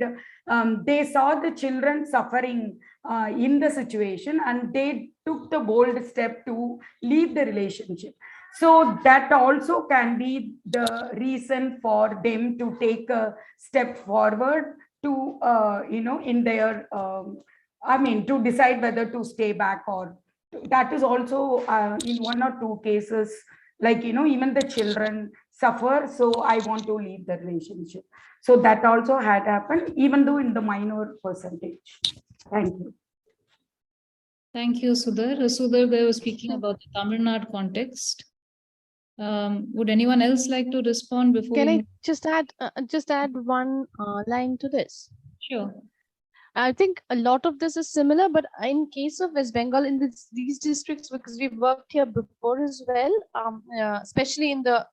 they saw the children suffering in the situation, and they took the bold step to leave the relationship. So that also can be the reason for them to take a step forward to, in their, to decide whether to stay back or that is also in one or two cases, like, even the children suffer. So I want to leave the relationship. So that also had happened, even though in the minor percentage. Thank you. Thank you, Sudhir. Sudhir, they were speaking about the Tamil Nadu context. Would anyone else like to respond before? Can we I move? just add one line to this? Sure. I think a lot of this is similar, but in case of West Bengal, in these districts, because we've worked here before as well, especially in the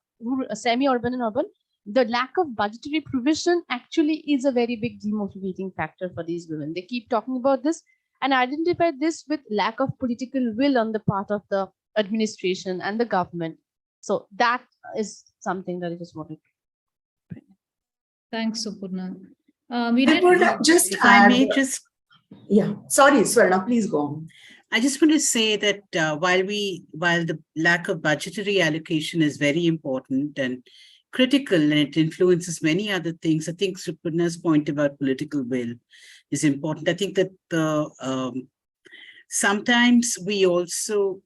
semi-urban and urban, the lack of budgetary provision actually is a very big demotivating factor for these women. They keep talking about this and identify this with lack of political will on the part of the administration and the government. So that is something that I just wanted to bring. Thanks, Supurna. I would just If I may add, just, yeah, sorry, Swarna, please go on. I just want to say that while the lack of budgetary allocation is very important and critical and it influences many other things, I think Supurna's point about political will is important. I think that sometimes we also,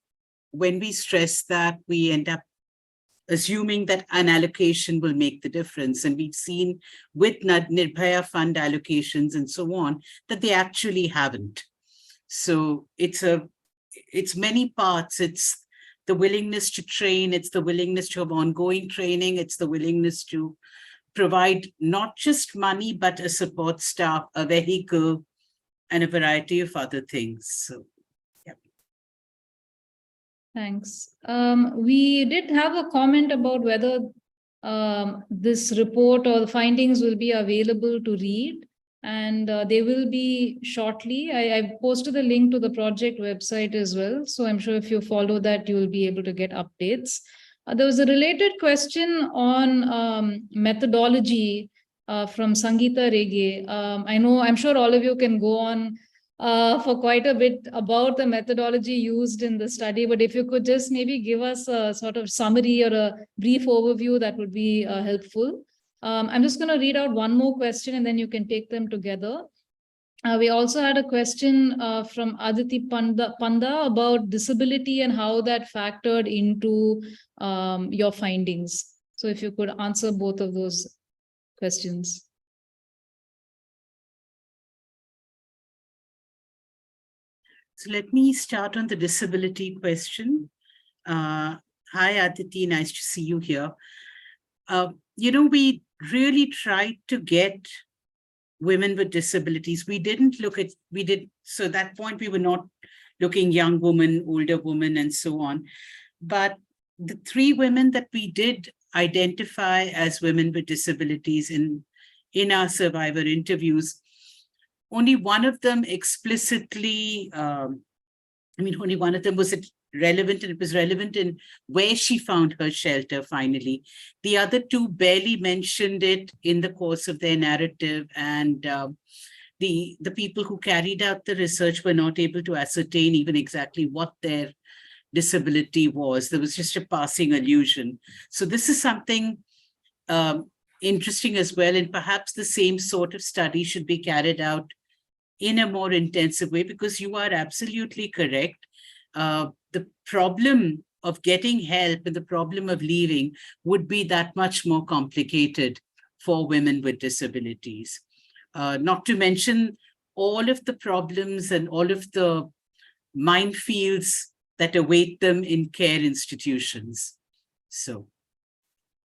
when we stress that, we end up assuming that an allocation will make the difference. And we've seen with Nirbhaya fund allocations and so on, that they actually haven't. So it's many parts. It's the willingness to train. It's the willingness to have ongoing training. It's the willingness to provide not just money, but a support staff, a vehicle, and a variety of other things. So. Thanks. We did have a comment about whether this report or the findings will be available to read, and they will be shortly. I posted the link to the project website as well, so I'm sure if you follow that, you will be able to get updates. There was a related question on methodology from Sangeeta Rege. I'm sure all of you can go on for quite a bit about the methodology used in the study, but if you could just maybe give us a sort of summary or a brief overview, that would be helpful. I'm just going to read out one more question and then you can take them together. We also had a question from Aditi Panda about disability and how that factored into your findings. So if you could answer both of those questions. So let me start on the disability question. Hi, Aditi, nice to see you here. We really tried to get women with disabilities. So at that point, we were not looking young women, older women, and so on. But the 3 women that we did identify as women with disabilities in our survivor interviews, only one of them explicitly, only one of them was relevant, and it was relevant in where she found her shelter finally. The other 2 barely mentioned it in the course of their narrative, and the people who carried out the research were not able to ascertain even exactly what their disability was. There was just a passing allusion. So this is something interesting as well, and perhaps the same sort of study should be carried out in a more intensive way, because you are absolutely correct. The problem of getting help and the problem of leaving would be that much more complicated for women with disabilities. Not to mention all of the problems and all of the minefields that await them in care institutions. So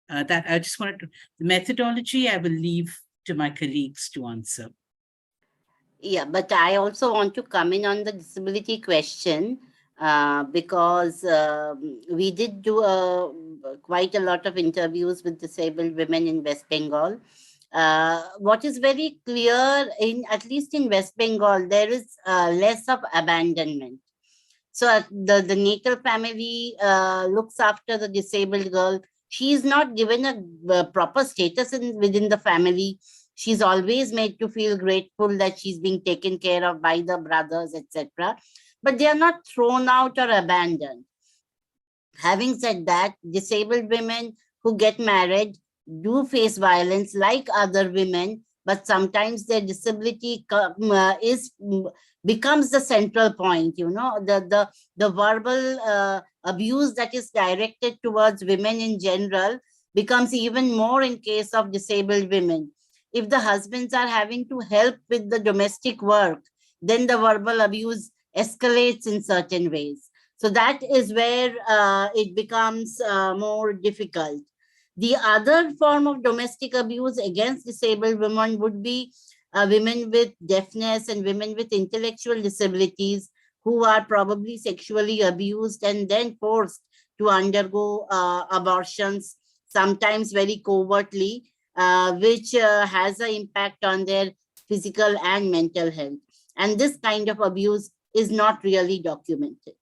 that I just wanted to, the methodology I will leave to my colleagues to answer. Yeah, but I also want to come in on the disability question because we did do quite a lot of interviews with disabled women in West Bengal. What is very clear, at least in West Bengal, there is less of abandonment. So the natal family looks after the disabled girl. She is not given a proper status within the family. She's always made to feel grateful that she's being taken care of by the brothers, etc. But they are not thrown out or abandoned. Having said that, disabled women who get married do face violence like other women, but sometimes their disability becomes the central point. You know, the verbal abuse that is directed towards women in general becomes even more in case of disabled women. If the husbands are having to help with the domestic work, then the verbal abuse escalates in certain ways. So that is where it becomes more difficult. The other form of domestic abuse against disabled women would be women with deafness and women with intellectual disabilities who are probably sexually abused and then forced to undergo abortions, sometimes very covertly, which has an impact on their physical and mental health. And this kind of abuse is not really documented.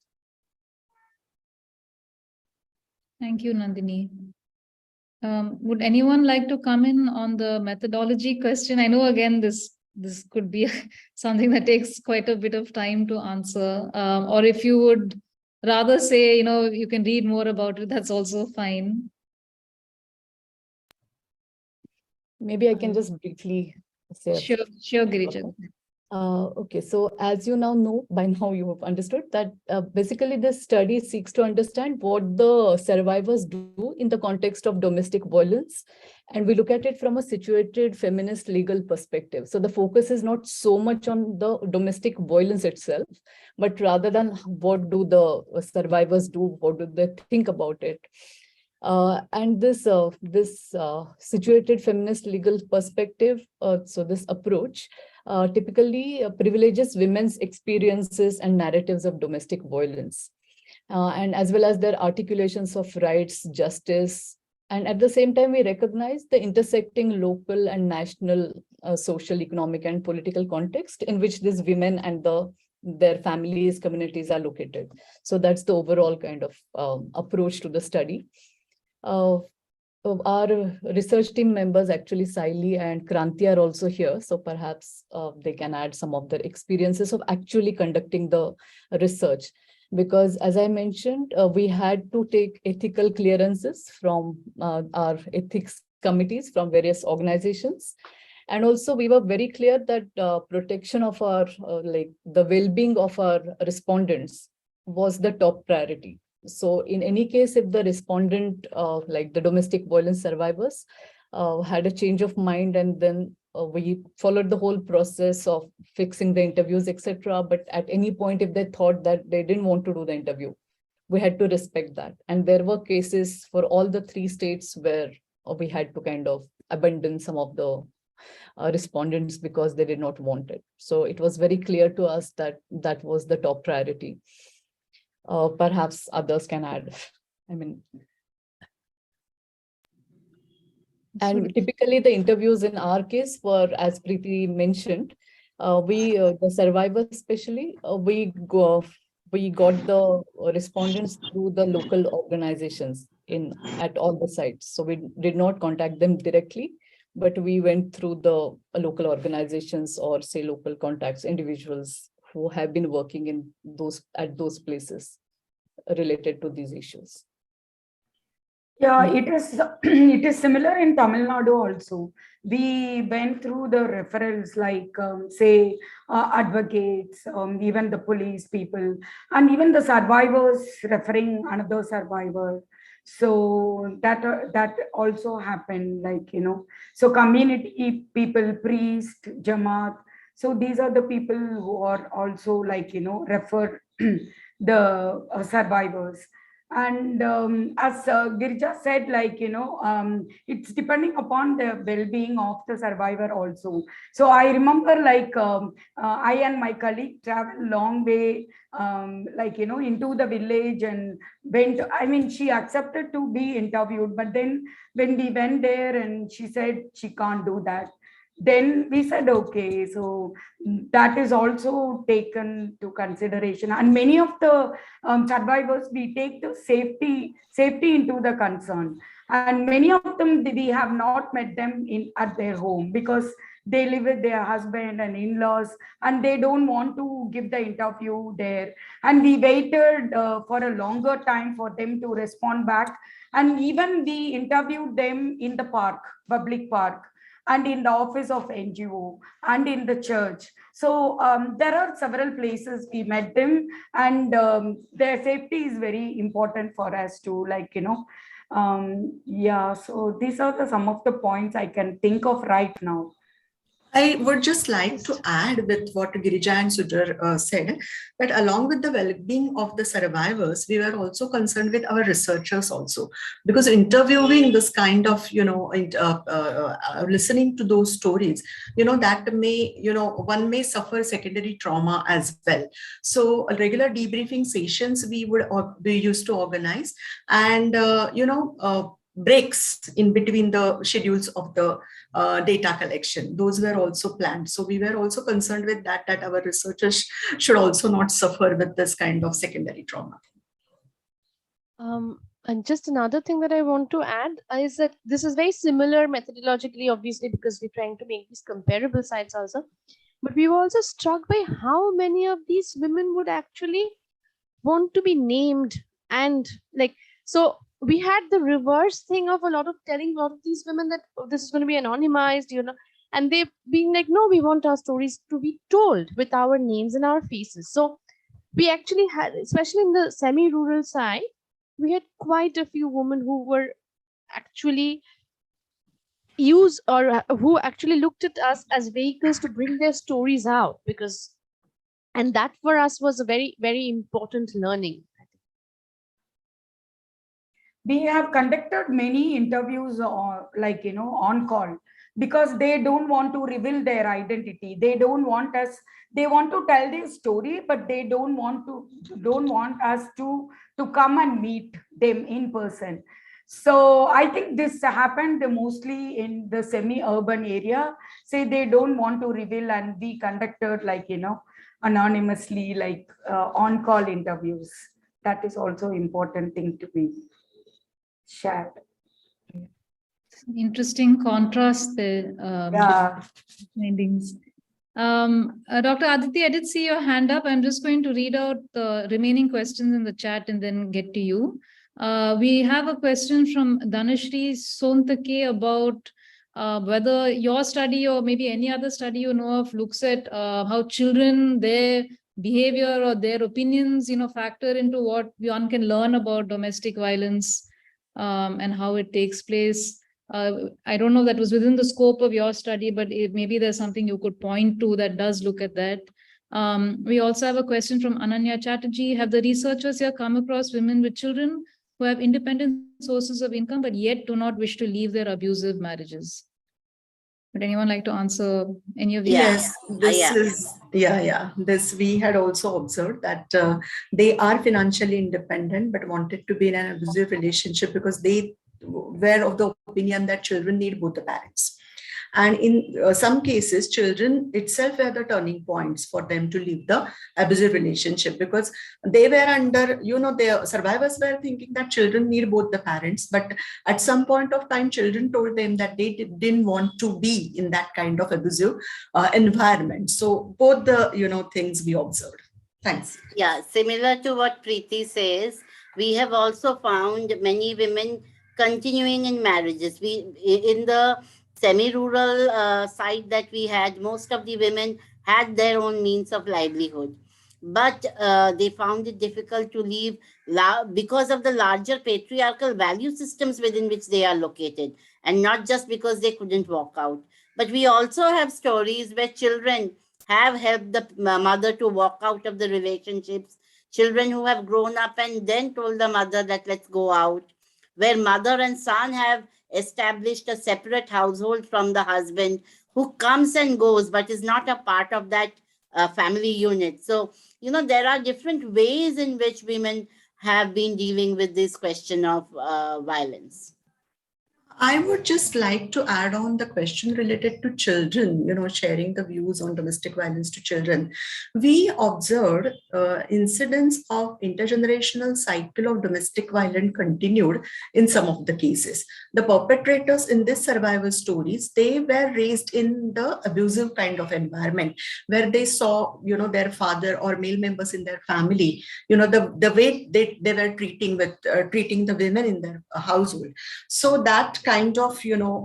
Thank you, Nandini. Would anyone like to come in on the methodology question? I know, again, this could be something that takes quite a bit of time to answer. Or if you would rather say, you can read more about it, that's also fine. Maybe I can just briefly say. Sure, Girija. Okay, so as you now know, by now you have understood that basically this study seeks to understand what the survivors do in the context of domestic violence. And we look at it from a situated feminist legal perspective. So the focus is not so much on the domestic violence itself, but rather than what do the survivors do, what do they think about it. And this situated feminist legal perspective, so this approach, typically privileges women's experiences and narratives of domestic violence, and as well as their articulations of rights, justice. And at the same time, we recognize the intersecting local and national social, economic, and political context in which these women and their families, communities are located. So that's the overall kind of approach to the study. Our research team members, actually Saili and Kranti, are also here. So perhaps they can add some of their experiences of actually conducting the research. Because as I mentioned, we had to take ethical clearances from our ethics committees from various organizations. And also we were very clear that protection of our, the well-being of our respondents was the top priority. So in any case, if the respondent, like the domestic violence survivors, had a change of mind, and then we followed the whole process of fixing the interviews, etc. But at any point, if they thought that they didn't want to do the interview, we had to respect that. And there were cases for all the 3 states where we had to kind of abandon some of the respondents because they did not want it. So it was very clear to us that that was the top priority. Perhaps others can add. And typically the interviews in our case were, as Preeti mentioned, the survivors especially, we got the respondents through the local organizations at all the sites. So we did not contact them directly, but we went through the local organizations, or say local contacts, individuals who have been working at those places related to these issues. Yeah, it is similar in Tamil Nadu also. We went through the referrals like say advocates, even the police people, and even the survivors referring another survivor. So that also happened, so community people, priest, Jamaat. So these are the people who are also refer the survivors. And as Girija said, it's depending upon the well-being of the survivor also. So I remember I and my colleague traveled long way, into the village and went. She accepted to be interviewed, but then when we went there and she said she can't do that, then we said, okay, so that is also taken to consideration. And many of the survivors, we take the safety into the concern. And many of them, we have not met them at their home because they live with their husband and in-laws, and they don't want to give the interview there. And we waited for a longer time for them to respond back. And even we interviewed them in the park, public park, and in the office of NGO, and in the church. So there are several places we met them, and their safety is very important for us to, like, yeah. So these are some of the points I can think of right now. I would just like to add with what Girija and Sudhir said, that along with the well-being of the survivors, we were also concerned with our researchers also, because interviewing this kind of, listening to those stories, that may, one may suffer secondary trauma as well. So regular debriefing sessions we used to organize, and, breaks in between the schedules of the data collection. Those were also planned. So we were also concerned with that our researchers should also not suffer with this kind of secondary trauma. And just another thing that I want to add is that this is very similar methodologically, obviously, because we're trying to make these comparable sites also. But we were also struck by how many of these women would actually want to be named. And so we had the reverse thing of telling a lot of these women that, oh, this is going to be anonymized, and they being like, no, we want our stories to be told with our names and our faces. So we actually had, especially in the semi-rural side, we had quite a few women who were actually who actually looked at us as vehicles to bring their stories out, and that for us was a very, very important learning. We have conducted many interviews on call, because they don't want to reveal their identity. They don't want us, they want to tell their story, but they don't want us to come and meet them in person. So I think this happened mostly in the semi-urban area. Say they don't want to reveal, and we conducted anonymously, on-call interviews. That is also important thing to be shared. Interesting contrast there. Yeah. Dr. Aditi, I did see your hand up. I'm just going to read out the remaining questions in the chat and then get to you. We have a question from Dhanashri Sontake about whether your study or maybe any other study you know of looks at how children, their behavior or their opinions, factor into what one can learn about domestic violence and how it takes place. I don't know if that was within the scope of your study, but maybe there's something you could point to that does look at that. We also have a question from Ananya Chatterjee. Have the researchers here come across women with children who have independent sources of income, but yet do not wish to leave their abusive marriages? Would anyone like to answer any of these? Yes, this we had also observed that they are financially independent but wanted to be in an abusive relationship because they were of the opinion that children need both the parents. And in some cases, children itself were the turning points for them to leave the abusive relationship, because they were under, the survivors were thinking that children need both the parents. But at some point of time, children told them that they didn't want to be in that kind of abusive environment. So both the, things we observed. Thanks. Yeah, similar to what Preeti says, we have also found many women continuing in marriages. In the semi-rural side that we had, most of the women had their own means of livelihood, but they found it difficult to leave because of the larger patriarchal value systems within which they are located, and not just because they couldn't walk out. But we also have stories where children have helped the mother to walk out of the relationships, children who have grown up and then told the mother that let's go out, where mother and son have established a separate household from the husband, who comes and goes but is not a part of that family unit. So, there are different ways in which women have been dealing with this question of violence. I would just like to add on the question related to children, sharing the views on domestic violence to children. We observed incidents of intergenerational cycle of domestic violence continued in some of the cases. The perpetrators in these survival stories, they were raised in the abusive kind of environment where they saw, their father or male members in their family, the way they were treating the women in their household. So that kind of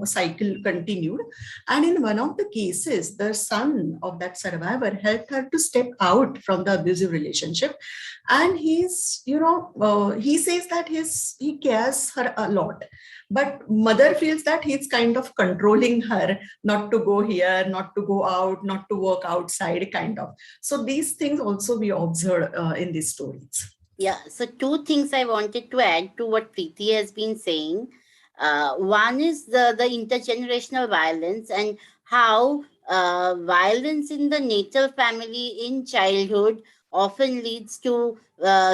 cycle continued, and in one of the cases the son of that survivor helped her to step out from the abusive relationship, and he says that he cares her a lot, but mother feels that he's kind of controlling her not to go here, not to go out, not to work outside, kind of. So these things also we observe in these stories. Yeah, so two things I wanted to add to what Preeti has been saying. One is the intergenerational violence and how violence in the natal family in childhood often leads to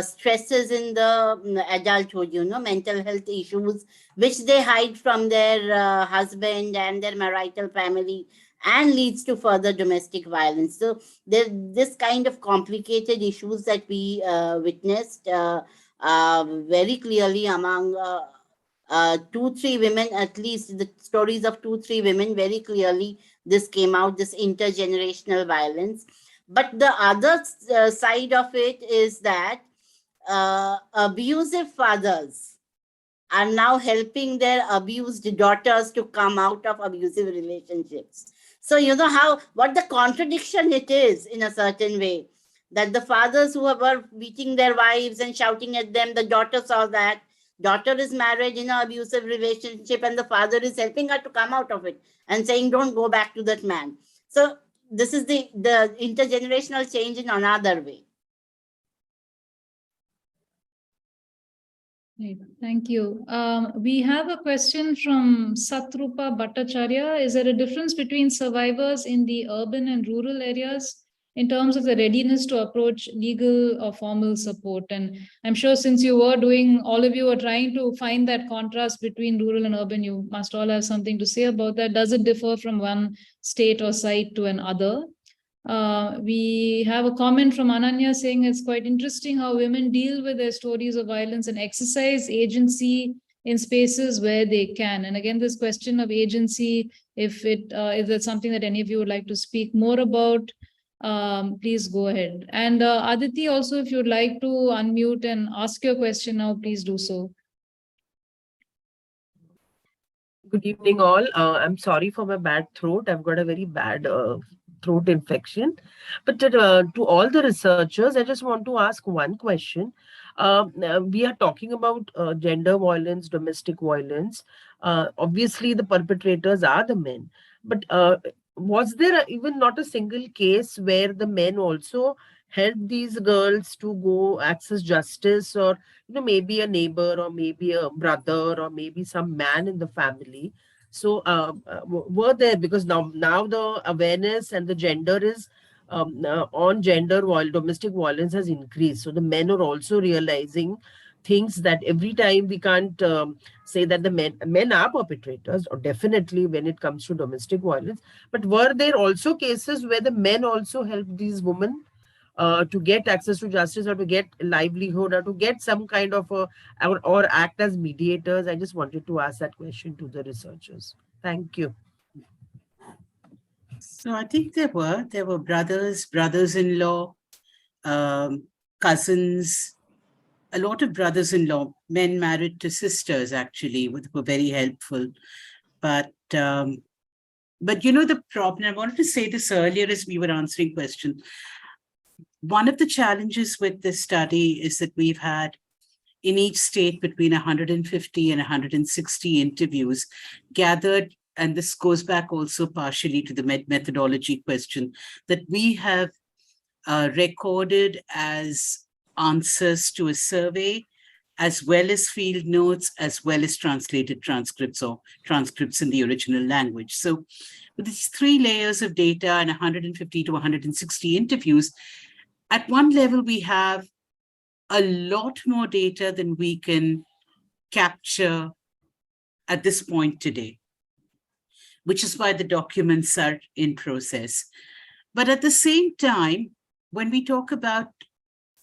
stresses in the adulthood, mental health issues, which they hide from their husband and their marital family, and leads to further domestic violence. So there's this kind of complicated issues that we witnessed very clearly among 2-3 women, at least the stories of 2-3 women, very clearly this came out, this intergenerational violence. But the other side of it is that abusive fathers are now helping their abused daughters to come out of abusive relationships. So what the contradiction it is in a certain way, that the fathers who were beating their wives and shouting at them, the daughter saw that, daughter is married in an abusive relationship and the father is helping her to come out of it and saying, don't go back to that man. So this is the intergenerational change in another way. Right. Thank you. We have a question from Satrupa Bhattacharya. Is there a difference between survivors in the urban and rural areas in terms of the readiness to approach legal or formal support? And I'm sure since all of you were trying to find that contrast between rural and urban, you must all have something to say about that. Does it differ from one state or site to another? We have a comment from Ananya saying it's quite interesting how women deal with their stories of violence and exercise agency in spaces where they can. And again, this question of agency, if that's something that any of you would like to speak more about, please go ahead. And Aditi, also, if you'd like to unmute and ask your question now, please do so. Good evening, all. I'm sorry for my bad throat. I've got a very bad throat infection. But to all the researchers, I just want to ask one question. We are talking about gender violence, domestic violence. Obviously, the perpetrators are the men. But was there even not a single case where the men also helped these girls to go access justice, or maybe a neighbor or maybe a brother or maybe some man in the family? So were there, because now the awareness and the gender is on gender while domestic violence has increased. So the men are also realizing things that every time we can't say that the men are perpetrators, or definitely when it comes to domestic violence. But were there also cases where the men also helped these women to get access to justice, or to get livelihood, or to get some kind of or act as mediators? I just wanted to ask that question to the researchers. Thank you. So I think there were brothers-in-law, cousins, a lot of brothers-in-law, men married to sisters, actually, were very helpful. But the problem, I wanted to say this earlier as we were answering questions. One of the challenges with this study is that we've had in each state between 150 and 160 interviews gathered, and this goes back also partially to the methodology question, that we have recorded as answers to a survey, as well as field notes, as well as translated transcripts or transcripts in the original language. So with these 3 layers of data and 150 to 160 interviews, at one level, we have a lot more data than we can capture at this point today, which is why the documents are in process. But at the same time, when we talk about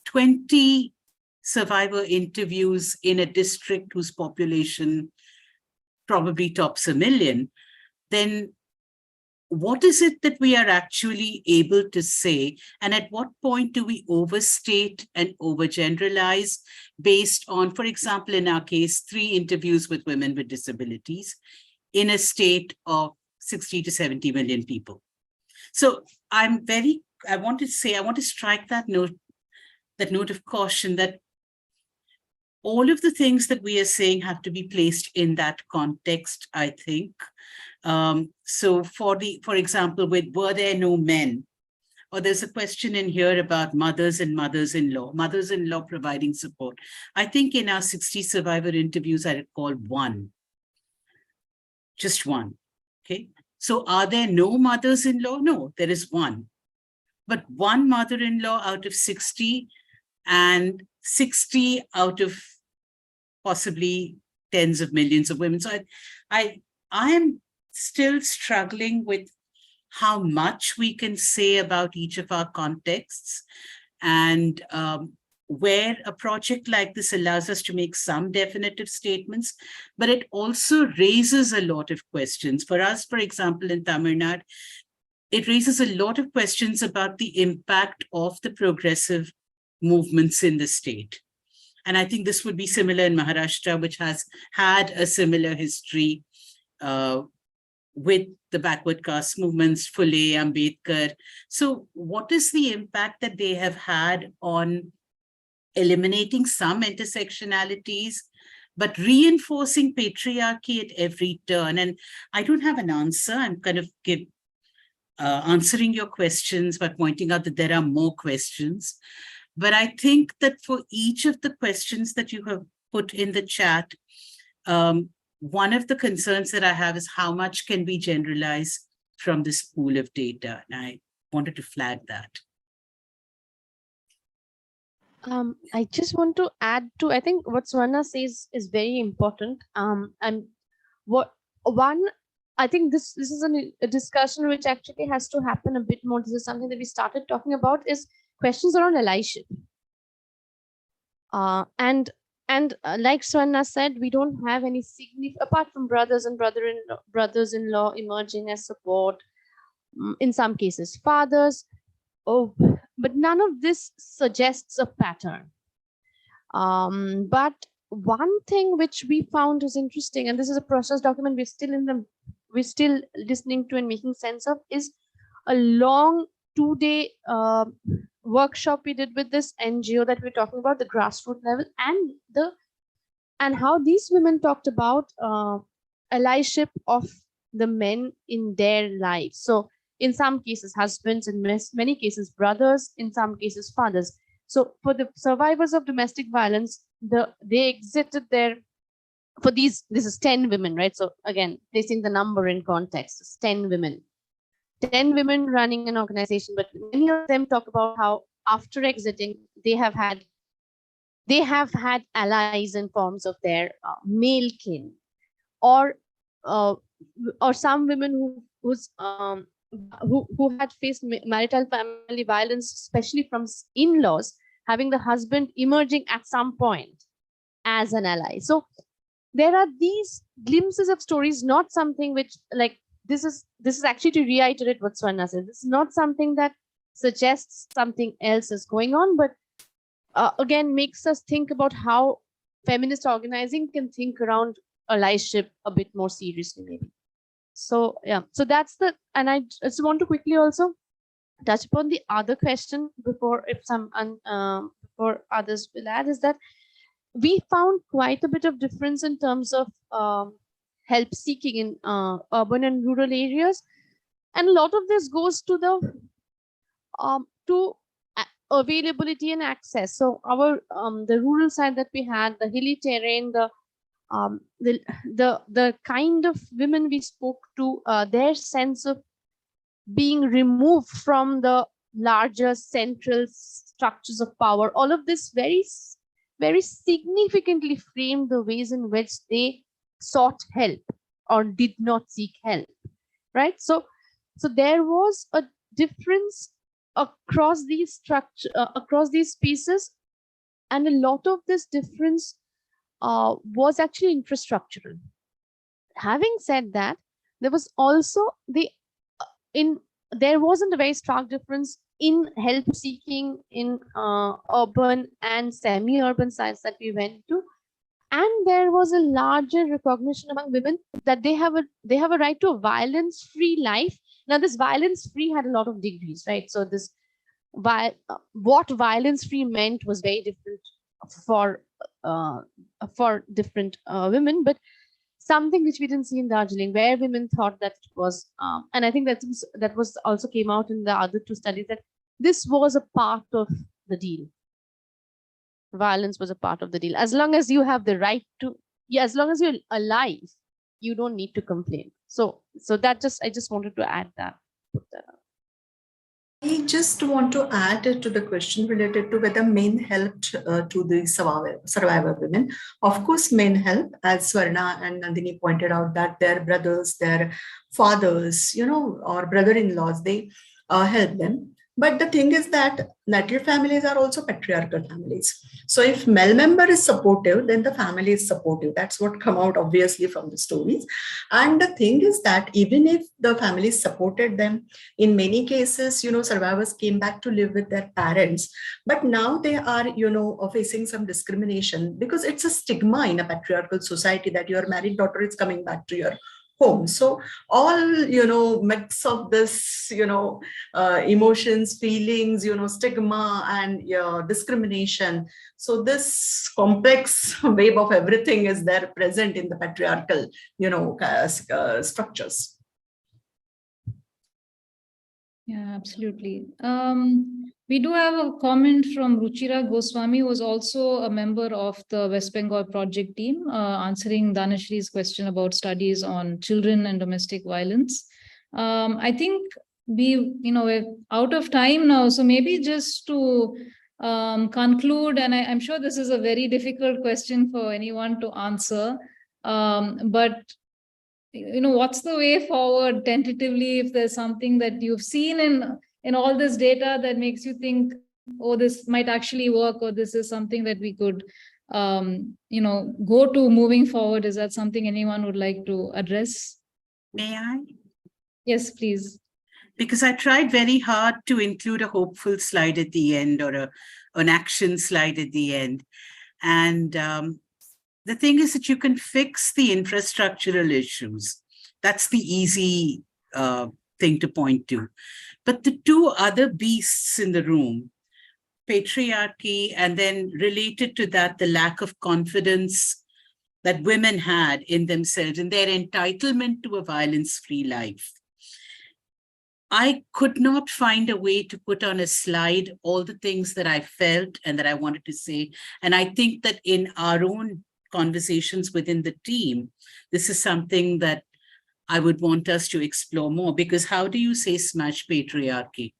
20 survivor interviews in a district whose population probably tops 1 million, then what is it that we are actually able to say? And at what point do we overstate and overgeneralize based on, for example, in our case, 3 interviews with women with disabilities in a state of 60 to 70 million people? So I want to strike that note of caution that all of the things that we are saying have to be placed in that context, I think. So for example, were there no men? Or there's a question in here about mothers and mothers-in-law providing support. I think in our 60 survivor interviews, I recall 1, just 1, okay? So are there no mothers-in-law? No, there is 1. But 1 mother-in-law out of 60 and 60 out of possibly tens of millions of women. So I am still struggling with how much we can say about each of our contexts, and where a project like this allows us to make some definitive statements, but it also raises a lot of questions. For us, for example, in Tamil Nadu, it raises a lot of questions about the impact of the progressive movements in the state. And I think this would be similar in Maharashtra, which has had a similar history with the backward caste movements, Phule, Ambedkar. So what is the impact that they have had on eliminating some intersectionalities, but reinforcing patriarchy at every turn? And I don't have an answer. I'm kind of answering your questions by pointing out that there are more questions. But I think that for each of the questions that you have put in the chat, one of the concerns that I have is how much can we generalize from this pool of data? And I wanted to flag that. I just want to add to, I think what Swarna says is very important. And I think this is a discussion which actually has to happen a bit more. This is something that we started talking about, is questions around allyship. And like Swarna said, we don't have any significant, apart from brothers and brothers-in-law emerging as support, in some cases fathers, but none of this suggests a pattern. But one thing which we found is interesting, and this is a process document we're still listening to and making sense of, is a long 2-day workshop we did with this NGO that we're talking about, the grassroots level, and how these women talked about allyship of the men in their lives. So in some cases, husbands, in many cases, brothers, in some cases, fathers. So for the survivors of domestic violence, they exited their, for these, this is 10 women, right? So again, placing the number in context, it's 10 women. 10 women running an organization, but many of them talk about how after exiting, they have had allies in forms of their male kin, or some women who had faced marital family violence, especially from in-laws, having the husband emerging at some point as an ally. So there are these glimpses of stories, not something which, like, this is actually to reiterate what Swarna said. This is not something that suggests something else is going on, but again makes us think about how feminist organizing can think around allyship a bit more seriously, maybe. So yeah, so that's and I just want to quickly also touch upon the other question before others will add, is that we found quite a bit of difference in terms of help seeking in urban and rural areas, and a lot of this goes to the availability and access. So our the rural side that we had, the hilly terrain, the kind of women we spoke to, their sense of being removed from the larger central structures of power, all of this very, very significantly framed the ways in which they sought help or did not seek help, right? So there was a difference across these structure, across these pieces, and a lot of this difference was actually infrastructural. Having said that, there was also there wasn't a very stark difference in help seeking in urban and semi-urban sites that we went to, and there was a larger recognition among women that they have a right to a violence-free life. Now, this violence-free had a lot of degrees, right? So this what violence-free meant was very different for different women, but something which we didn't see in Darjeeling, where women thought that it was, and I think that was also came out in the other two studies, that this was a part of the deal. Violence was a part of the deal. As long as you have the right to, as long as you're alive, you don't need to complain. So that I just wanted to add that. Put that up. I just want to add to the question related to whether men helped to the survivor women. Of course, men help, as Swarna and Nandini pointed out, that their brothers, their fathers, or brother-in-laws, they help them. But the thing is that native families are also patriarchal families. So if male member is supportive, then the family is supportive. That's what come out obviously from the stories. And the thing is that even if the families supported them, in many cases, survivors came back to live with their parents. But now they are, facing some discrimination because it's a stigma in a patriarchal society that your married daughter is coming back to your home. So all, mix of this, emotions, feelings, stigma and discrimination. So this complex wave of everything is there present in the patriarchal, structures. Yeah, absolutely. We do have a comment from Ruchira Goswami, who was also a member of the West Bengal project team, answering Danashri's question about studies on children and domestic violence. I think we're out of time now, so maybe just to conclude, and I'm sure this is a very difficult question for anyone to answer, but what's the way forward tentatively, if there's something that you've seen in all this data that makes you think, oh, this might actually work, or this is something that we could, go to moving forward? Is that something anyone would like to address? May I? Yes, please. Because I tried very hard to include a hopeful slide at the end, or an action slide at the end. And the thing is that you can fix the infrastructural issues. That's the easy thing to point to. But the two other beasts in the room, patriarchy, and then related to that, the lack of confidence that women had in themselves and their entitlement to a violence-free life. I could not find a way to put on a slide all the things that I felt and that I wanted to say. And I think that in our own conversations within the team, this is something that I would want us to explore more, because how do you say smash patriarchy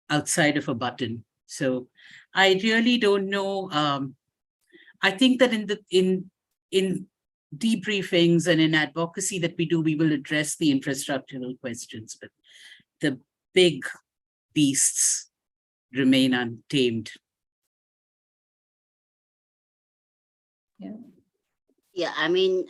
outside of a button? So I really don't know. I think that in debriefings and in advocacy that we do, we will address the infrastructural questions, but the big beasts remain untamed. Yeah, I mean,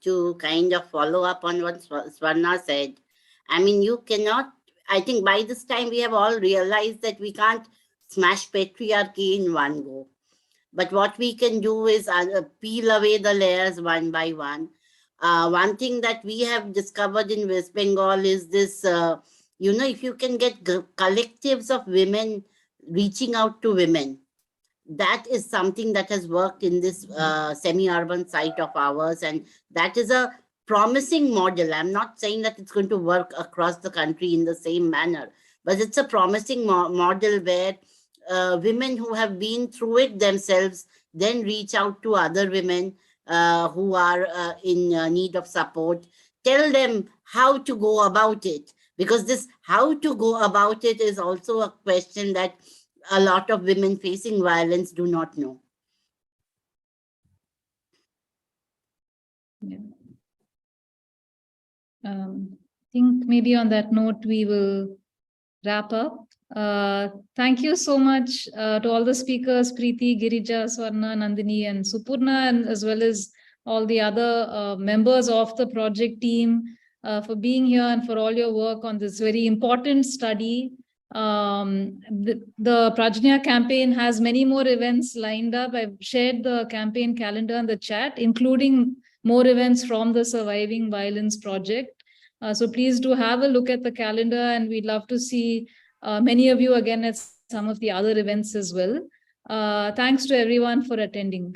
to kind of follow up on what Swarna said, I mean, you cannot, I think by this time we have all realized that we can't smash patriarchy in one go. But what we can do is peel away the layers one by one. One thing that we have discovered in West Bengal is this, if you can get collectives of women reaching out to women, that is something that has worked in this semi-urban site of ours. And that is a promising model. I'm not saying that it's going to work across the country in the same manner, but it's a promising model where women who have been through it themselves then reach out to other women who are in need of support, tell them how to go about it. Because this how to go about it is also a question that a lot of women facing violence do not know. Yeah. I think maybe on that note, we will wrap up. Thank you so much to all the speakers, Preeti, Girija, Swarna, Nandini, and Supurna, and as well as all the other members of the project team for being here and for all your work on this very important study. The Prajnya campaign has many more events lined up. I've shared the campaign calendar in the chat, including more events from the Surviving Violence Project. So please do have a look at the calendar, and we'd love to see many of you again at some of the other events as well. Thanks to everyone for attending.